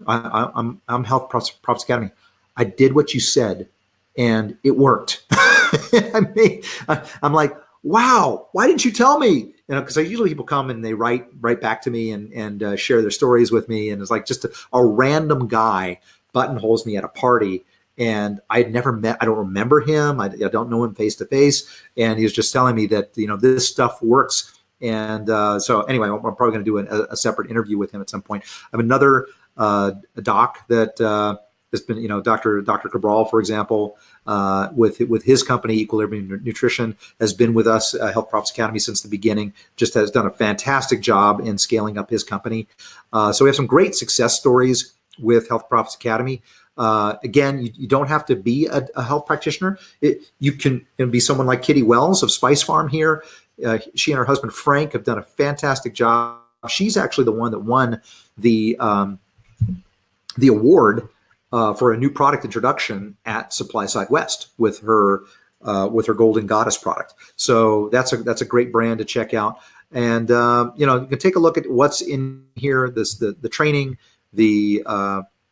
I'm Health Profits Academy. I did what you said and it worked. I'm like, wow, why didn't you tell me? Because usually people come and they write back to me and share their stories with me. And it's like just a random guy buttonholes me at a party, and I had never met, I don't remember him. I don't know him face to face. And he was just telling me that, this stuff works. And so anyway, I'm probably going to do a separate interview with him at some point. I have another doc that has been, Dr. Cabral, for example, with his company, Equilibrium Nutrition, has been with us, Health Profits Academy, since the beginning, just has done a fantastic job in scaling up his company. So we have some great success stories with Health Profits Academy. Again, you don't have to be a health practitioner. You can be someone like Kitty Wells of Spice Farm here. She and her husband Frank have done a fantastic job. She's actually the one that won the award for a new product introduction at Supply Side West with her Golden Goddess product. So that's a great brand to check out. And you can take a look at what's in here. The training, the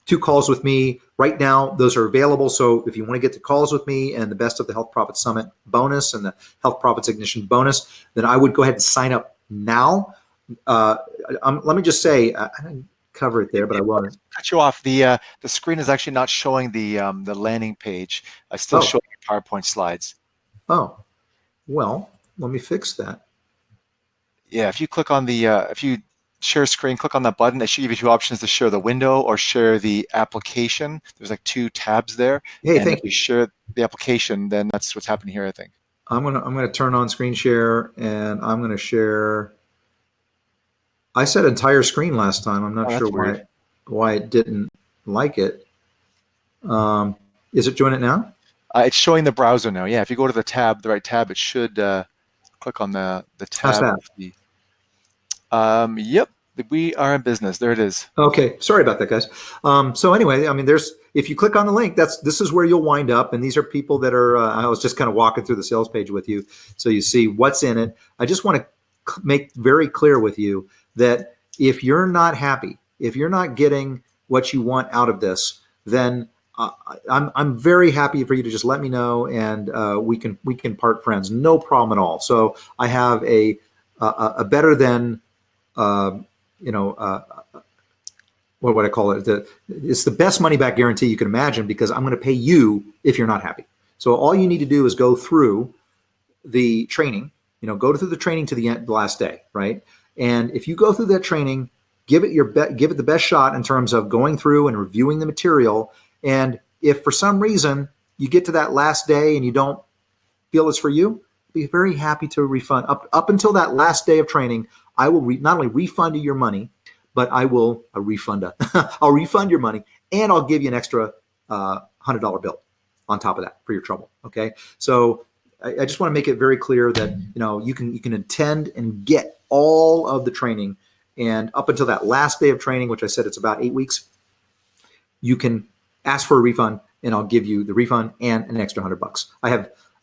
2 calls with me right now. Those are available. So if you want to get the calls with me and the Best of the Health Profits Summit bonus and the Health Profits Ignition bonus, then I would go ahead and sign up now. Let me just say, I didn't cover it there, but I won't cut you off. The screen is actually not showing the landing page. I still show your PowerPoint slides. Oh, well, let me fix that. Yeah, if you click on the if you share screen, click on that button. It should give you 2 options to share the window or share the application. There's like 2 tabs there. Hey, and thank if you. you share the application, then that's what's happening here, I think. I'm gonna turn on screen share, and I'm gonna share. I said entire screen last time. I'm not sure why it didn't like it. Is it doing it now? It's showing the browser now. Yeah, if you go to the right tab, it should click on the tab. How's that? Yep, we are in business. There it is. Okay, sorry about that, guys. So anyway, I mean, if you click on the link, this is where you'll wind up, and these are people that are. I was just kind of walking through the sales page with you, so you see what's in it. I just want to make very clear with you that if you're not happy, if you're not getting what you want out of this, then I'm very happy for you to just let me know, and we can part friends, no problem at all. So I have a better than what would I call it? It's the best money back guarantee you can imagine, because I'm going to pay you if you're not happy. So all you need to do is go through the training. Go through the training to the last day, right? And if you go through that training, give it the best shot in terms of going through and reviewing the material. And if for some reason you get to that last day and you don't feel it's for you, be very happy to refund. Up until that last day of training, I will not only refund you your money, but I will I'll refund your money, and I'll give you an extra $100 bill on top of that for your trouble. Okay, so I just want to make it very clear that you can attend and get all of the training, and up until that last day of training, which I said it's about 8 weeks, you can ask for a refund, and I'll give you the refund and an extra $100.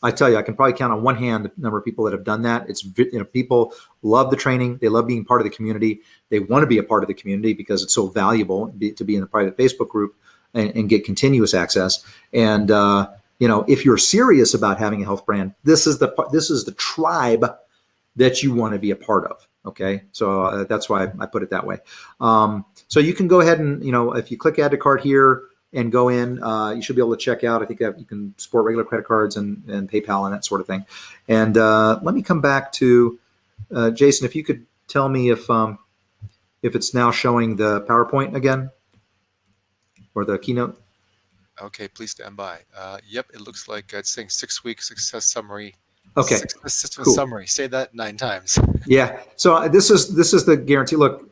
I tell you, I can probably count on one hand the number of people that have done that. It's people love the training, they love being part of the community, they want to be a part of the community because it's so valuable to be in the private Facebook group and get continuous access. And if you're serious about having a health brand, this is the tribe that you want to be a part of. Okay, so that's why I put it that way. So you can go ahead and if you click add to cart here and go in, you should be able to check out. I think you can support regular credit cards and PayPal and that sort of thing. And let me come back to Jason. If you could tell me if it's now showing the PowerPoint again or the keynote. Okay, please stand by. Yep, it looks like it's saying 6-week success summary. Okay, Success system cool. Summary. Say that 9 times. Yeah. So this is the guarantee. Look,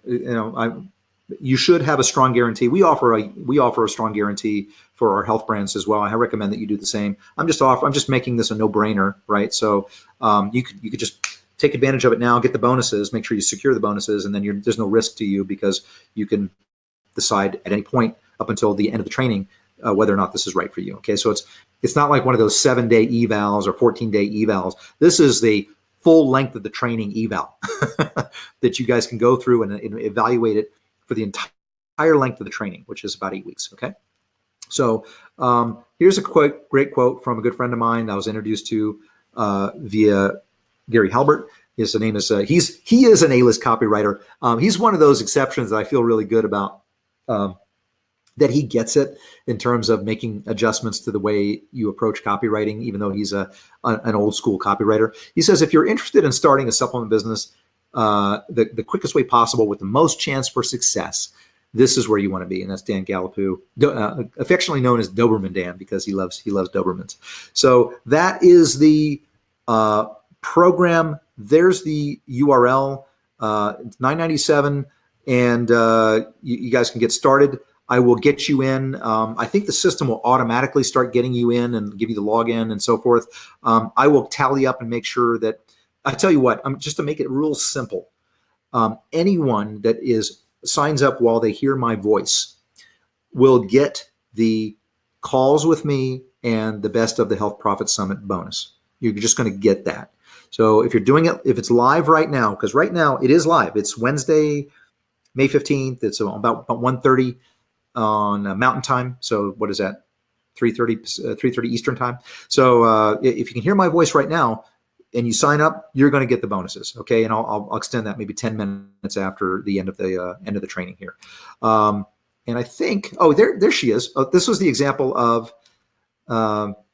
you should have a strong guarantee. We offer a strong guarantee for our health brands as well. I recommend that you do the same. I'm just making this a no-brainer, right? So you could just take advantage of it now, get the bonuses, make sure you secure the bonuses, and then there's no risk to you because you can decide at any point up until the end of the training whether or not this is right for you. Okay, so it's not like one of those 7-day evals or 14-day evals. This is the full length of the training eval that you guys can go through and evaluate it for the entire length of the training, which is about 8 weeks. Okay, so here's a great quote from a good friend of mine that I was introduced to via Gary Halbert. His name is he is an A-list copywriter. He's one of those exceptions that I feel really good about. That he gets it in terms of making adjustments to the way you approach copywriting, even though he's an old school copywriter. He says, if you're interested in starting a supplement business the quickest way possible with the most chance for success, this is where you want to be. And that's Dan Gallipoux, affectionately known as Doberman Dan, because he loves Dobermans. So that is the program. There's the URL. It's $9.97, and you guys can get started. I will get you in. I think the system will automatically start getting you in and give you the login and so forth. I will tally up and make sure that I tell you what, just to make it real simple, anyone that signs up while they hear my voice will get the calls with me and the Best of the Health Profit Summit bonus. You're just going to get that. So if you're doing it, if it's live right now, because right now it is live. It's Wednesday, May 15th. It's about 1:30 on Mountain Time. So what is that? 3:30 Eastern Time. So if you can hear my voice right now and you sign up, you're going to get the bonuses. Okay, and I'll extend that maybe 10 minutes after the end of the training here. And I think, there she is. This was the example of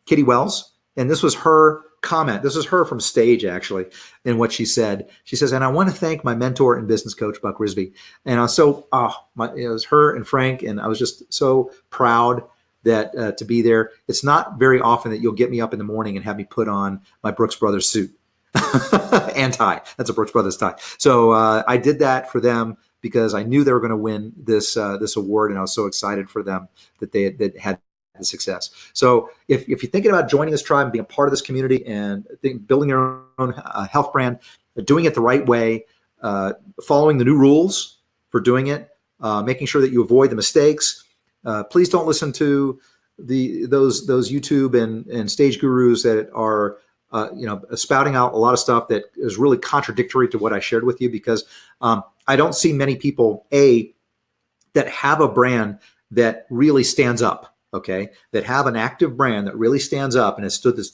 Kitty Wells, and this was her comment. This is her from stage, actually, and what she said. She says, "And I want to thank my mentor and business coach, Buck Rizvi." And I was it was her and Frank, and I was just so proud that to be there. It's not very often that you'll get me up in the morning and have me put on my Brooks Brothers suit and tie. That's a Brooks Brothers tie. So I did that for them because I knew they were going to win this award, and I was so excited for them that they had the success. So if you're thinking about joining this tribe and being a part of this community and building your own health brand, doing it the right way, following the new rules for doing it, making sure that you avoid the mistakes. Please don't listen to those YouTube and stage gurus that are spouting out a lot of stuff that is really contradictory to what I shared with you, because I don't see many people that have a brand that really stands up. Okay, that have an active brand that really stands up and has stood the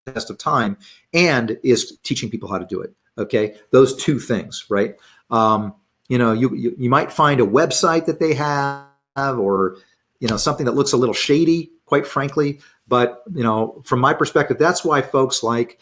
test of time and is teaching people how to do it. Okay, those two things, right? You might find a website that they have, or something that looks a little shady, quite frankly. But from my perspective, that's why folks like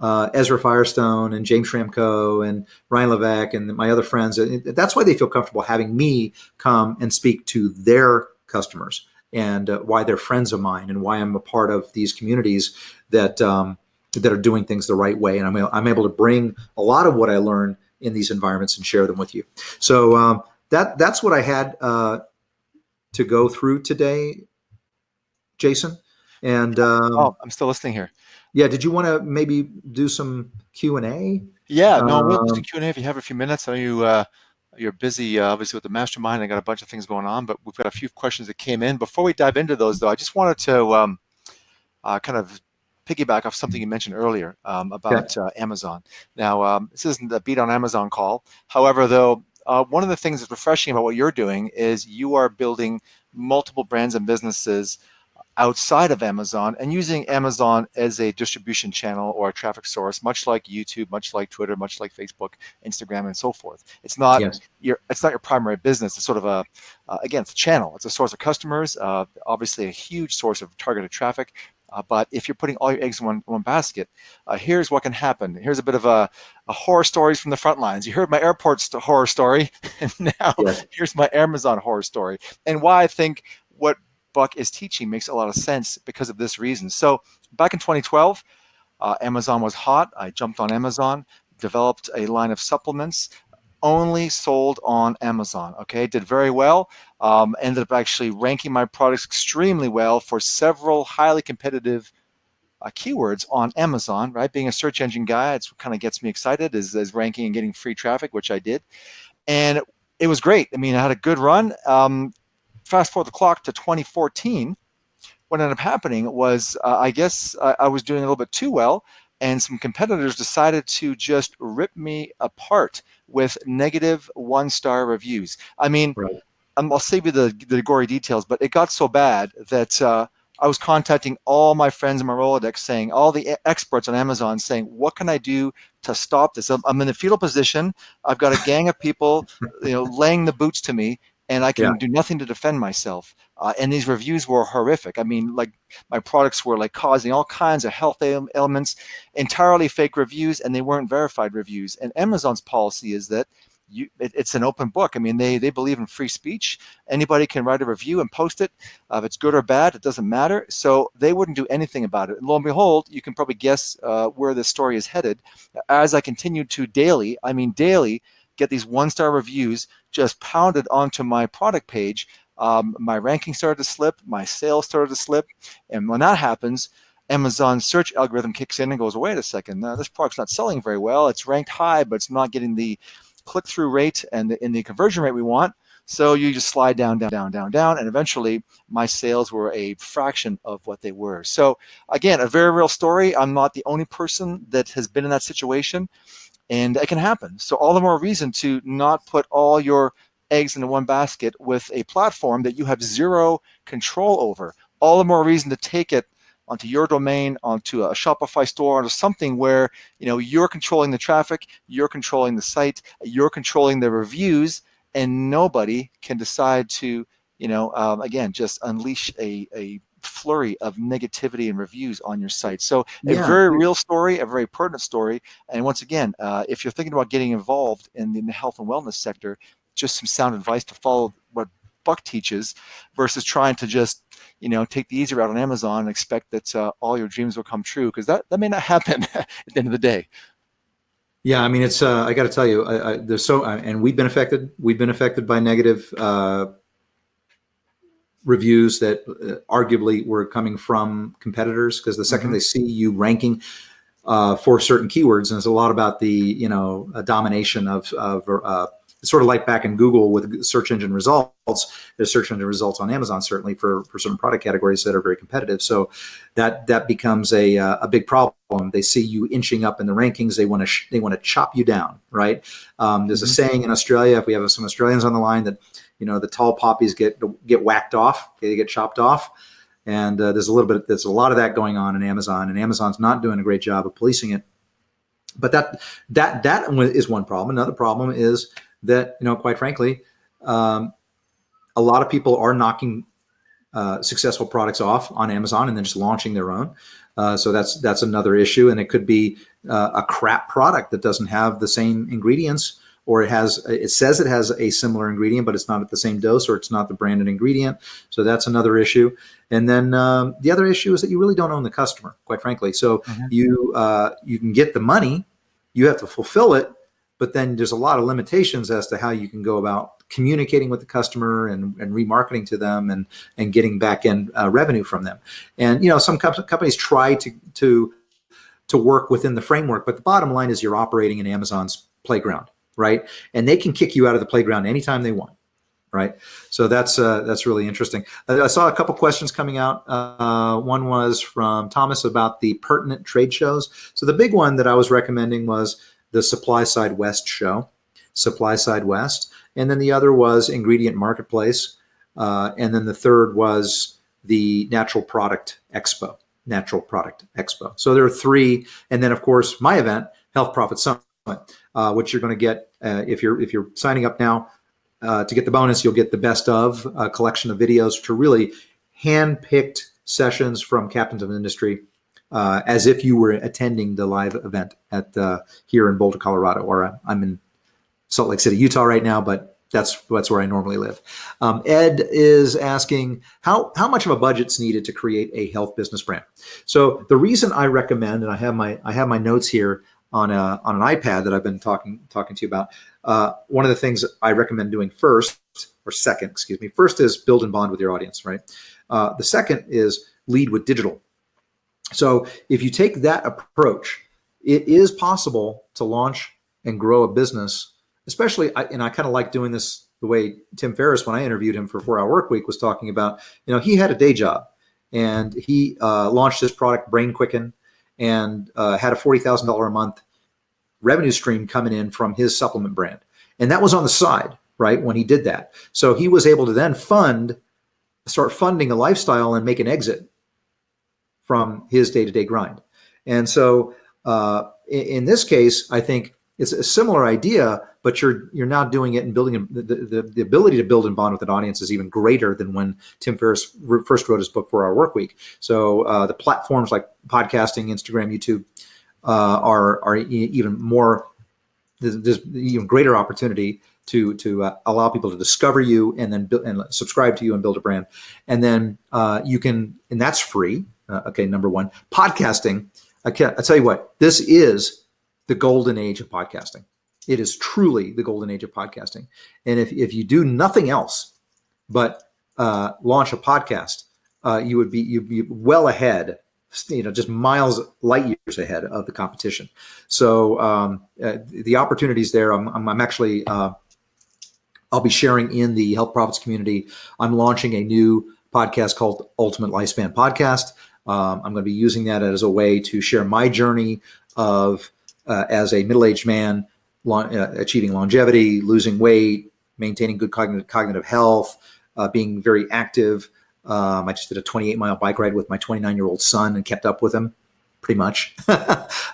Ezra Firestone and James Schramko and Ryan Levesque and my other friends, that's why they feel comfortable having me come and speak to their customers, and why they're friends of mine, and why I'm a part of these communities that are doing things the right way. And I'm able to bring a lot of what I learn in these environments and share them with you. So that's what I had to go through today, Jason. And I'm still listening here. Yeah, did you want to maybe do some Q&A? Yeah, no, we'll do Q&A if you have a few minutes. I know you're busy, obviously, with the mastermind. I got a bunch of things going on, but we've got a few questions that came in. Before we dive into those, though, I just wanted to kind of piggyback off something you mentioned earlier about Amazon. Now, this isn't a beat on Amazon call. However, though, one of the things that's refreshing about what you're doing is you are building multiple brands and businesses outside of Amazon and using Amazon as a distribution channel or a traffic source, much like YouTube, much like Twitter, much like Facebook, Instagram, and so forth. It's not your primary business. It's sort of again, it's a channel. It's a source of customers, obviously a huge source of targeted traffic. But if you're putting all your eggs in one basket, here's what can happen. Here's a bit of a horror stories from the front lines. You heard my airport horror story, and now here's my Amazon horror story. And why I think what Buck is teaching makes a lot of sense because of this reason. So back in 2012, Amazon was hot. I jumped on Amazon, developed a line of supplements, only sold on Amazon. Okay, did very well. Ended up actually ranking my products extremely well for several highly competitive keywords on Amazon. Right, being a search engine guy, it's what kind of gets me excited is ranking and getting free traffic, which I did, and it was great. I mean, I had a good run. Fast forward the clock to 2014. What ended up happening was, I guess I was doing a little bit too well, and some competitors decided to just rip me apart with negative 1-star reviews. I mean, I'll save you the gory details, but it got so bad that I was contacting all my friends in my Rolodex, saying, all the experts on Amazon, saying, what can I do to stop this? I'm in the fetal position. I've got a gang of people, laying the boots to me, and I can do nothing to defend myself. And these reviews were horrific. I mean, like, my products were like causing all kinds of health ailments, entirely fake reviews, and they weren't verified reviews. And Amazon's policy is that it's an open book. I mean, they believe in free speech. Anybody can write a review and post it. If it's good or bad, it doesn't matter. So they wouldn't do anything about it. And lo and behold, you can probably guess where this story is headed. As I continued to daily get these 1-star reviews just pounded onto my product page, my ranking started to slip, my sales started to slip. And when that happens, Amazon's search algorithm kicks in and goes, wait a second, this product's not selling very well. It's ranked high, but it's not getting the click-through rate and the conversion rate we want. So you just slide down, and eventually my sales were a fraction of what they were. So again, a very real story. I'm not the only person that has been in that situation, and it can happen. So all the more reason to not put all your eggs into one basket with a platform that you have zero control over. All the more reason to take it onto your domain, onto a Shopify store, onto something where you're controlling the traffic, you're controlling the site, you're controlling the reviews, and nobody can decide to again, just unleash a flurry of negativity and reviews on your site. So a Yeah. very real story, a very pertinent story. And once again, if you're thinking about getting involved in the health and wellness sector, just some sound advice to follow what Buck teaches versus trying to just take the easy route on Amazon and expect that all your dreams will come true, because that may not happen at the end of the day. Yeah, I mean, it's I got to tell you, there's and we've been affected. We've been affected by negative reviews that arguably were coming from competitors, because the second they see you ranking for certain keywords, and it's a lot about the domination of sort of like back in Google with search engine results. There's search engine results on Amazon, certainly for certain product categories that are very competitive. So that becomes a big problem. They see you inching up in the rankings. They want to chop you down, right? There's a saying in Australia, if we have some Australians on the line, that the tall poppies get whacked off, they get chopped off. And there's a lot of that going on in Amazon, and Amazon's not doing a great job of policing it. But that is one problem. Another problem is that, quite frankly, a lot of people are knocking successful products off on Amazon and then just launching their own. So that's another issue. And it could be a crap product that doesn't have the same ingredients, or it says it has a similar ingredient, but it's not at the same dose, or it's not the branded ingredient. So that's another issue. And then the other issue is that you really don't own the customer, quite frankly. So you can get the money, you have to fulfill it, but then there's a lot of limitations as to how you can go about communicating with the customer and remarketing to them and getting back end revenue from them. And some companies try to work within the framework, but the bottom line is you're operating in Amazon's playground, right? And they can kick you out of the playground anytime they want, right? So that's really interesting. I saw a couple questions coming out. One was from Thomas about the pertinent trade shows. So the big one that I was recommending was the Supply Side West show, Supply Side West. And then the other was Ingredient Marketplace. And then the third was the Natural Product Expo. So there are three. And then, of course, my event, Health Profit Summit, which you're going to get if you're signing up now. To get the bonus, you'll get the best of a collection of videos, which are really hand-picked sessions from captains of industry, as if you were attending the live event at here in Boulder, Colorado, or I'm in Salt Lake City, Utah right now, but that's where I normally live. Ed is asking how much of a budget's needed to create a health business brand. So the reason I recommend, and I have my notes here on an iPad that I've been talking to you about. One of the things I recommend doing first is build and bond with your audience, right? The second is lead with digital. So if you take that approach, it is possible to launch and grow a business, especially, I kind of like doing this the way Tim Ferriss, when I interviewed him for 4-Hour Workweek, was talking about, he had a day job and he launched this product, Brain Quicken, and had a $40,000 a month revenue stream coming in from his supplement brand. And that was on the side, right, when he did that. So he was able to then start funding a lifestyle and make an exit from his day-to-day grind. And so in this case, I think it's a similar idea, but you're now doing it and building the ability to build and bond with an audience is even greater than when Tim Ferriss first wrote his book, 4-Hour Workweek. So the platforms like podcasting, Instagram, YouTube are even more. There's even greater opportunity to allow people to discover you and then build and subscribe to you and build a brand. And then you can, and that's free. Okay, number one, podcasting. I tell you what, this is the golden age of podcasting. It is truly the golden age of podcasting. And if you do nothing else but launch a podcast, you'd be well ahead just miles, light years ahead of the competition. So the opportunities there. I'm actually I'll be sharing in the Health Profits community. I'm launching a new podcast called Ultimate Lifespan Podcast. I'm going to be using that as a way to share my journey of as a middle-aged man, achieving longevity, losing weight, maintaining good cognitive health, being very active. I just did a 28-mile bike ride with my 29-year-old son and kept up with him, pretty much.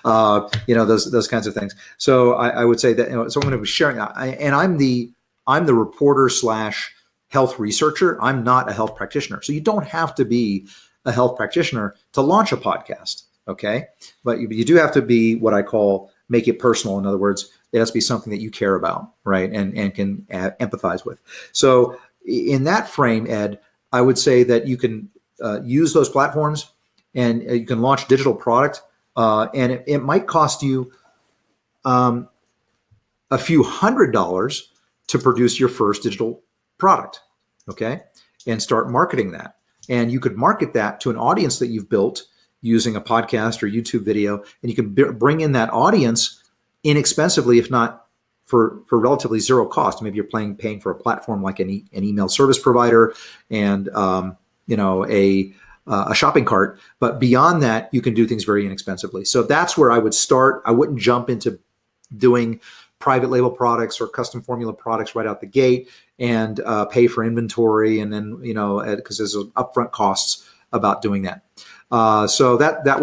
Those kinds of things. So I would say that. So I'm going to be sharing, and I'm the reporter / health researcher. I'm not a health practitioner, so you don't have to be a health practitioner to launch a podcast. Okay, but you do have to be what I call make it personal. In other words, it has to be something that you care about, right, and can empathize with. So in that frame, Ed, I would say that you can use those platforms, and you can launch digital product, and it might cost you a few $100s to produce your first digital product, okay, and start marketing that. And you could market that to an audience that you've built using a podcast or YouTube video, and you can bring in that audience inexpensively, if not for relatively zero cost. Maybe you're paying for a platform like an email service provider and a shopping cart. But beyond that, you can do things very inexpensively. So that's where I would start. I wouldn't jump into doing private label products or custom formula products right out the gate and pay for inventory, and then because there's upfront costs about doing that. So that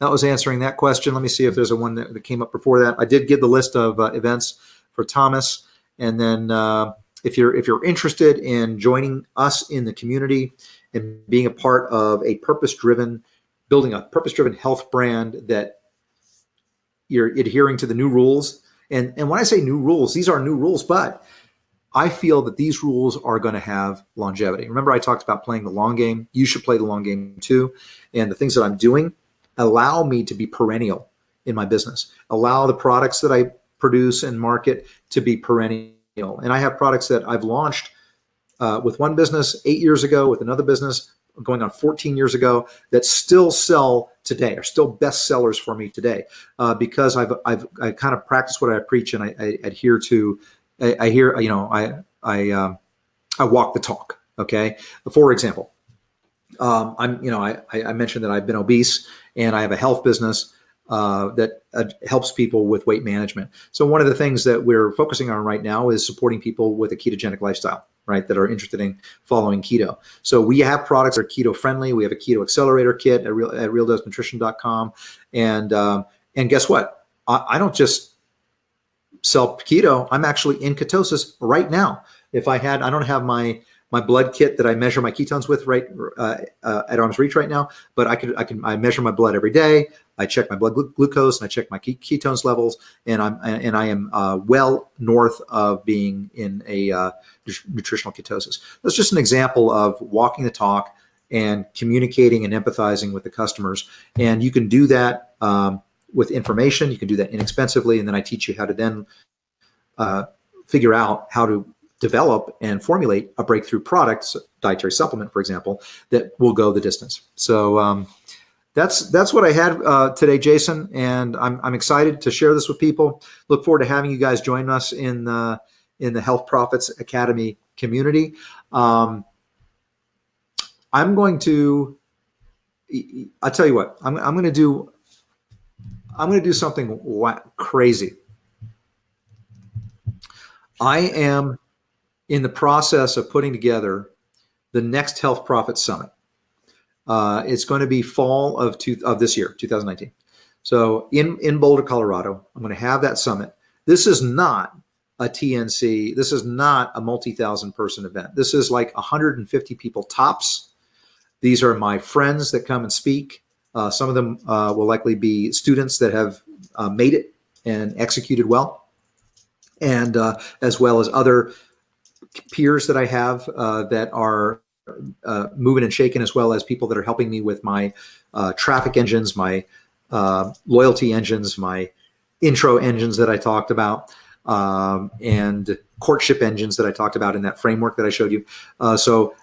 was answering that question. Let me see if there's a one that came up before that. I did give the list of events for Thomas, and then if you're interested in joining us in the community and being a part of building a purpose-driven health brand that you're adhering to the new rules. And when I say new rules, these are new rules, but I feel that these rules are going to have longevity. Remember, I talked about playing the long game. You should play the long game too. And the things that I'm doing allow me to be perennial in my business, allow the products that I produce and market to be perennial. And I have products that I've launched with one business 8 years ago, with another business going on 14 years ago, that still sell today, are still best sellers for me today, because I kind of practice what I preach, and I adhere to. I walk the talk. Okay. For example, I mentioned that I've been obese, and I have a health business that helps people with weight management. So one of the things that we're focusing on right now is supporting people with a ketogenic lifestyle, right, that are interested in following keto. So we have products that are keto friendly. We have a keto accelerator kit at realdosenutrition.com. And guess what? I don't just sell keto. I'm actually in ketosis right now. I don't have my blood kit that I measure my ketones with right at arm's reach right now, but I measure my blood every day. I check my blood glucose and I check my ketones levels, and I am well north of being in a nutritional ketosis. That's just an example of walking the talk and communicating and empathizing with the customers. And you can do that with information. You can do that inexpensively, and then I teach you how to then figure out how to develop and formulate a breakthrough product, dietary supplement, for example, that will go the distance. So that's what I had today, Jason, and I'm excited to share this with people. Look forward to having you guys join us in the Health Profits Academy community. I'm going to. I'll tell you what. I'm going to do something crazy. I am in the process of putting together the next Health Profits Summit. It's going to be fall of this year, 2019. So in Boulder, Colorado, I'm going to have that summit. This is not a TNC. This is not a multi-thousand person event. This is like 150 people tops. These are my friends that come and speak. Some of them will likely be students that have made it and executed well, and as well as other peers that I have that are moving and shaking, as well as people that are helping me with my traffic engines, my loyalty engines, my intro engines that I talked about, and courtship engines that I talked about in that framework that I showed you. So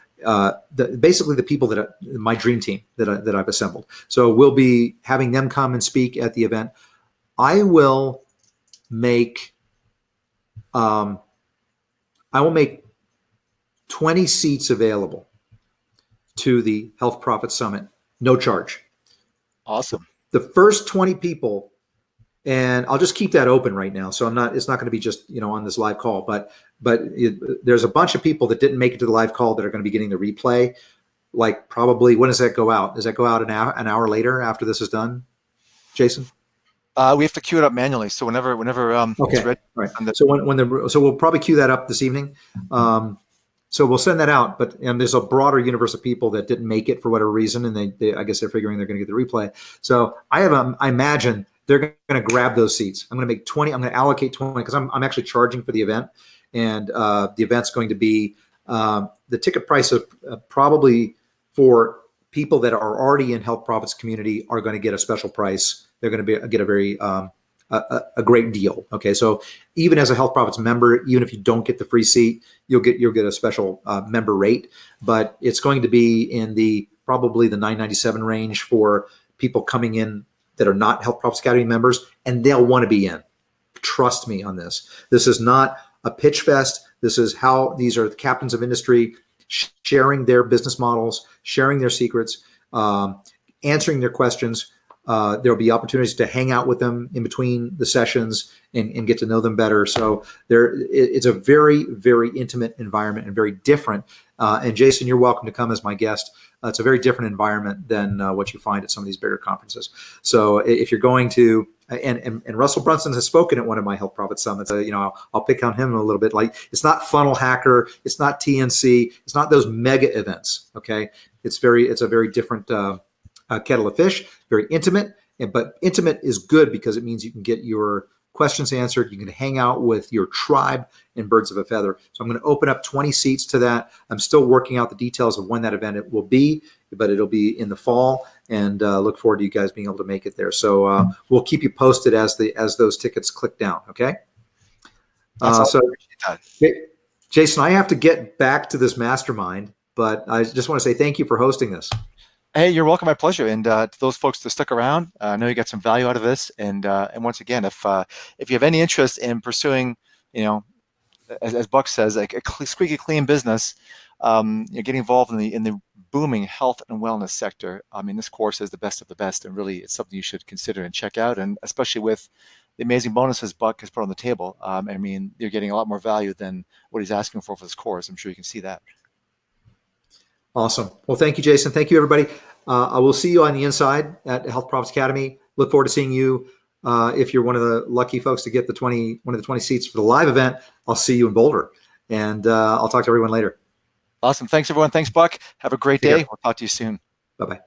basically the people my dream team that I've assembled. So we'll be having them come and speak at the event. I will make 20 seats available to the Health Profit Summit, no charge. Awesome. The first 20 people, and I'll just keep that open right now. So it's not going to be just, on this live call, but there's a bunch of people that didn't make it to the live call that are going to be getting the replay. Like probably, when does that go out? Does that go out an hour later after this is done, Jason? We have to queue it up manually. So whenever okay, it's ready. Right. So we'll probably queue that up this evening. So we'll send that out, and there's a broader universe of people that didn't make it for whatever reason, and they I guess they're figuring they're going to get the replay. So I imagine they're going to grab those seats. I'm going to make 20. I'm going to allocate 20 because I'm actually charging for the event, and the event's going to be the ticket price of probably for people that are already in Health Profits community are going to get a special price. They're going to get a very a great deal. Okay, so even as a Health Profits member, even if you don't get the free seat, you'll get a special member rate. But it's going to be in probably the $9.97 range for people coming in that are not Health Profits Academy members, and they'll want to be in. Trust me on this. This is not a pitch fest. This is how these are the captains of industry sharing their business models, sharing their secrets, answering their questions. There'll be opportunities to hang out with them in between the sessions and get to know them better. So it's a very, very intimate environment and very different. And Jason, you're welcome to come as my guest. It's a very different environment than what you find at some of these bigger conferences. So if you're going to, and Russell Brunson has spoken at one of my Health Profit Summits. I'll pick on him a little bit. Like, it's not Funnel Hacker, it's not TNC, it's not those mega events. Okay, it's a very different kettle of fish, very intimate. But intimate is good because it means you can get your questions answered. You can hang out with your tribe and birds of a feather. So I'm going to open up 20 seats to that. I'm still working out the details of when that event it will be, but it'll be in the fall, and look forward to you guys being able to make it there. So we'll keep you posted as those tickets click down. Okay. Jason, I have to get back to this mastermind, but I just want to say thank you for hosting this. Hey, you're welcome. My pleasure. And to those folks that stuck around, I know you got some value out of this. And once again, if you have any interest in pursuing, as Buck says, like a squeaky clean business, getting involved in the booming health and wellness sector. I mean, this course is the best of the best, and really, it's something you should consider and check out. And especially with the amazing bonuses Buck has put on the table, I mean, you're getting a lot more value than what he's asking for this course. I'm sure you can see that. Awesome. Well, thank you, Jason. Thank you, everybody. I will see you on the inside at Health Profits Academy. Look forward to seeing you. If you're one of the lucky folks to get one of the 20 seats for the live event, I'll see you in Boulder. And I'll talk to everyone later. Awesome. Thanks, everyone. Thanks, Buck. Have a great day. We'll talk to you soon. Bye-bye.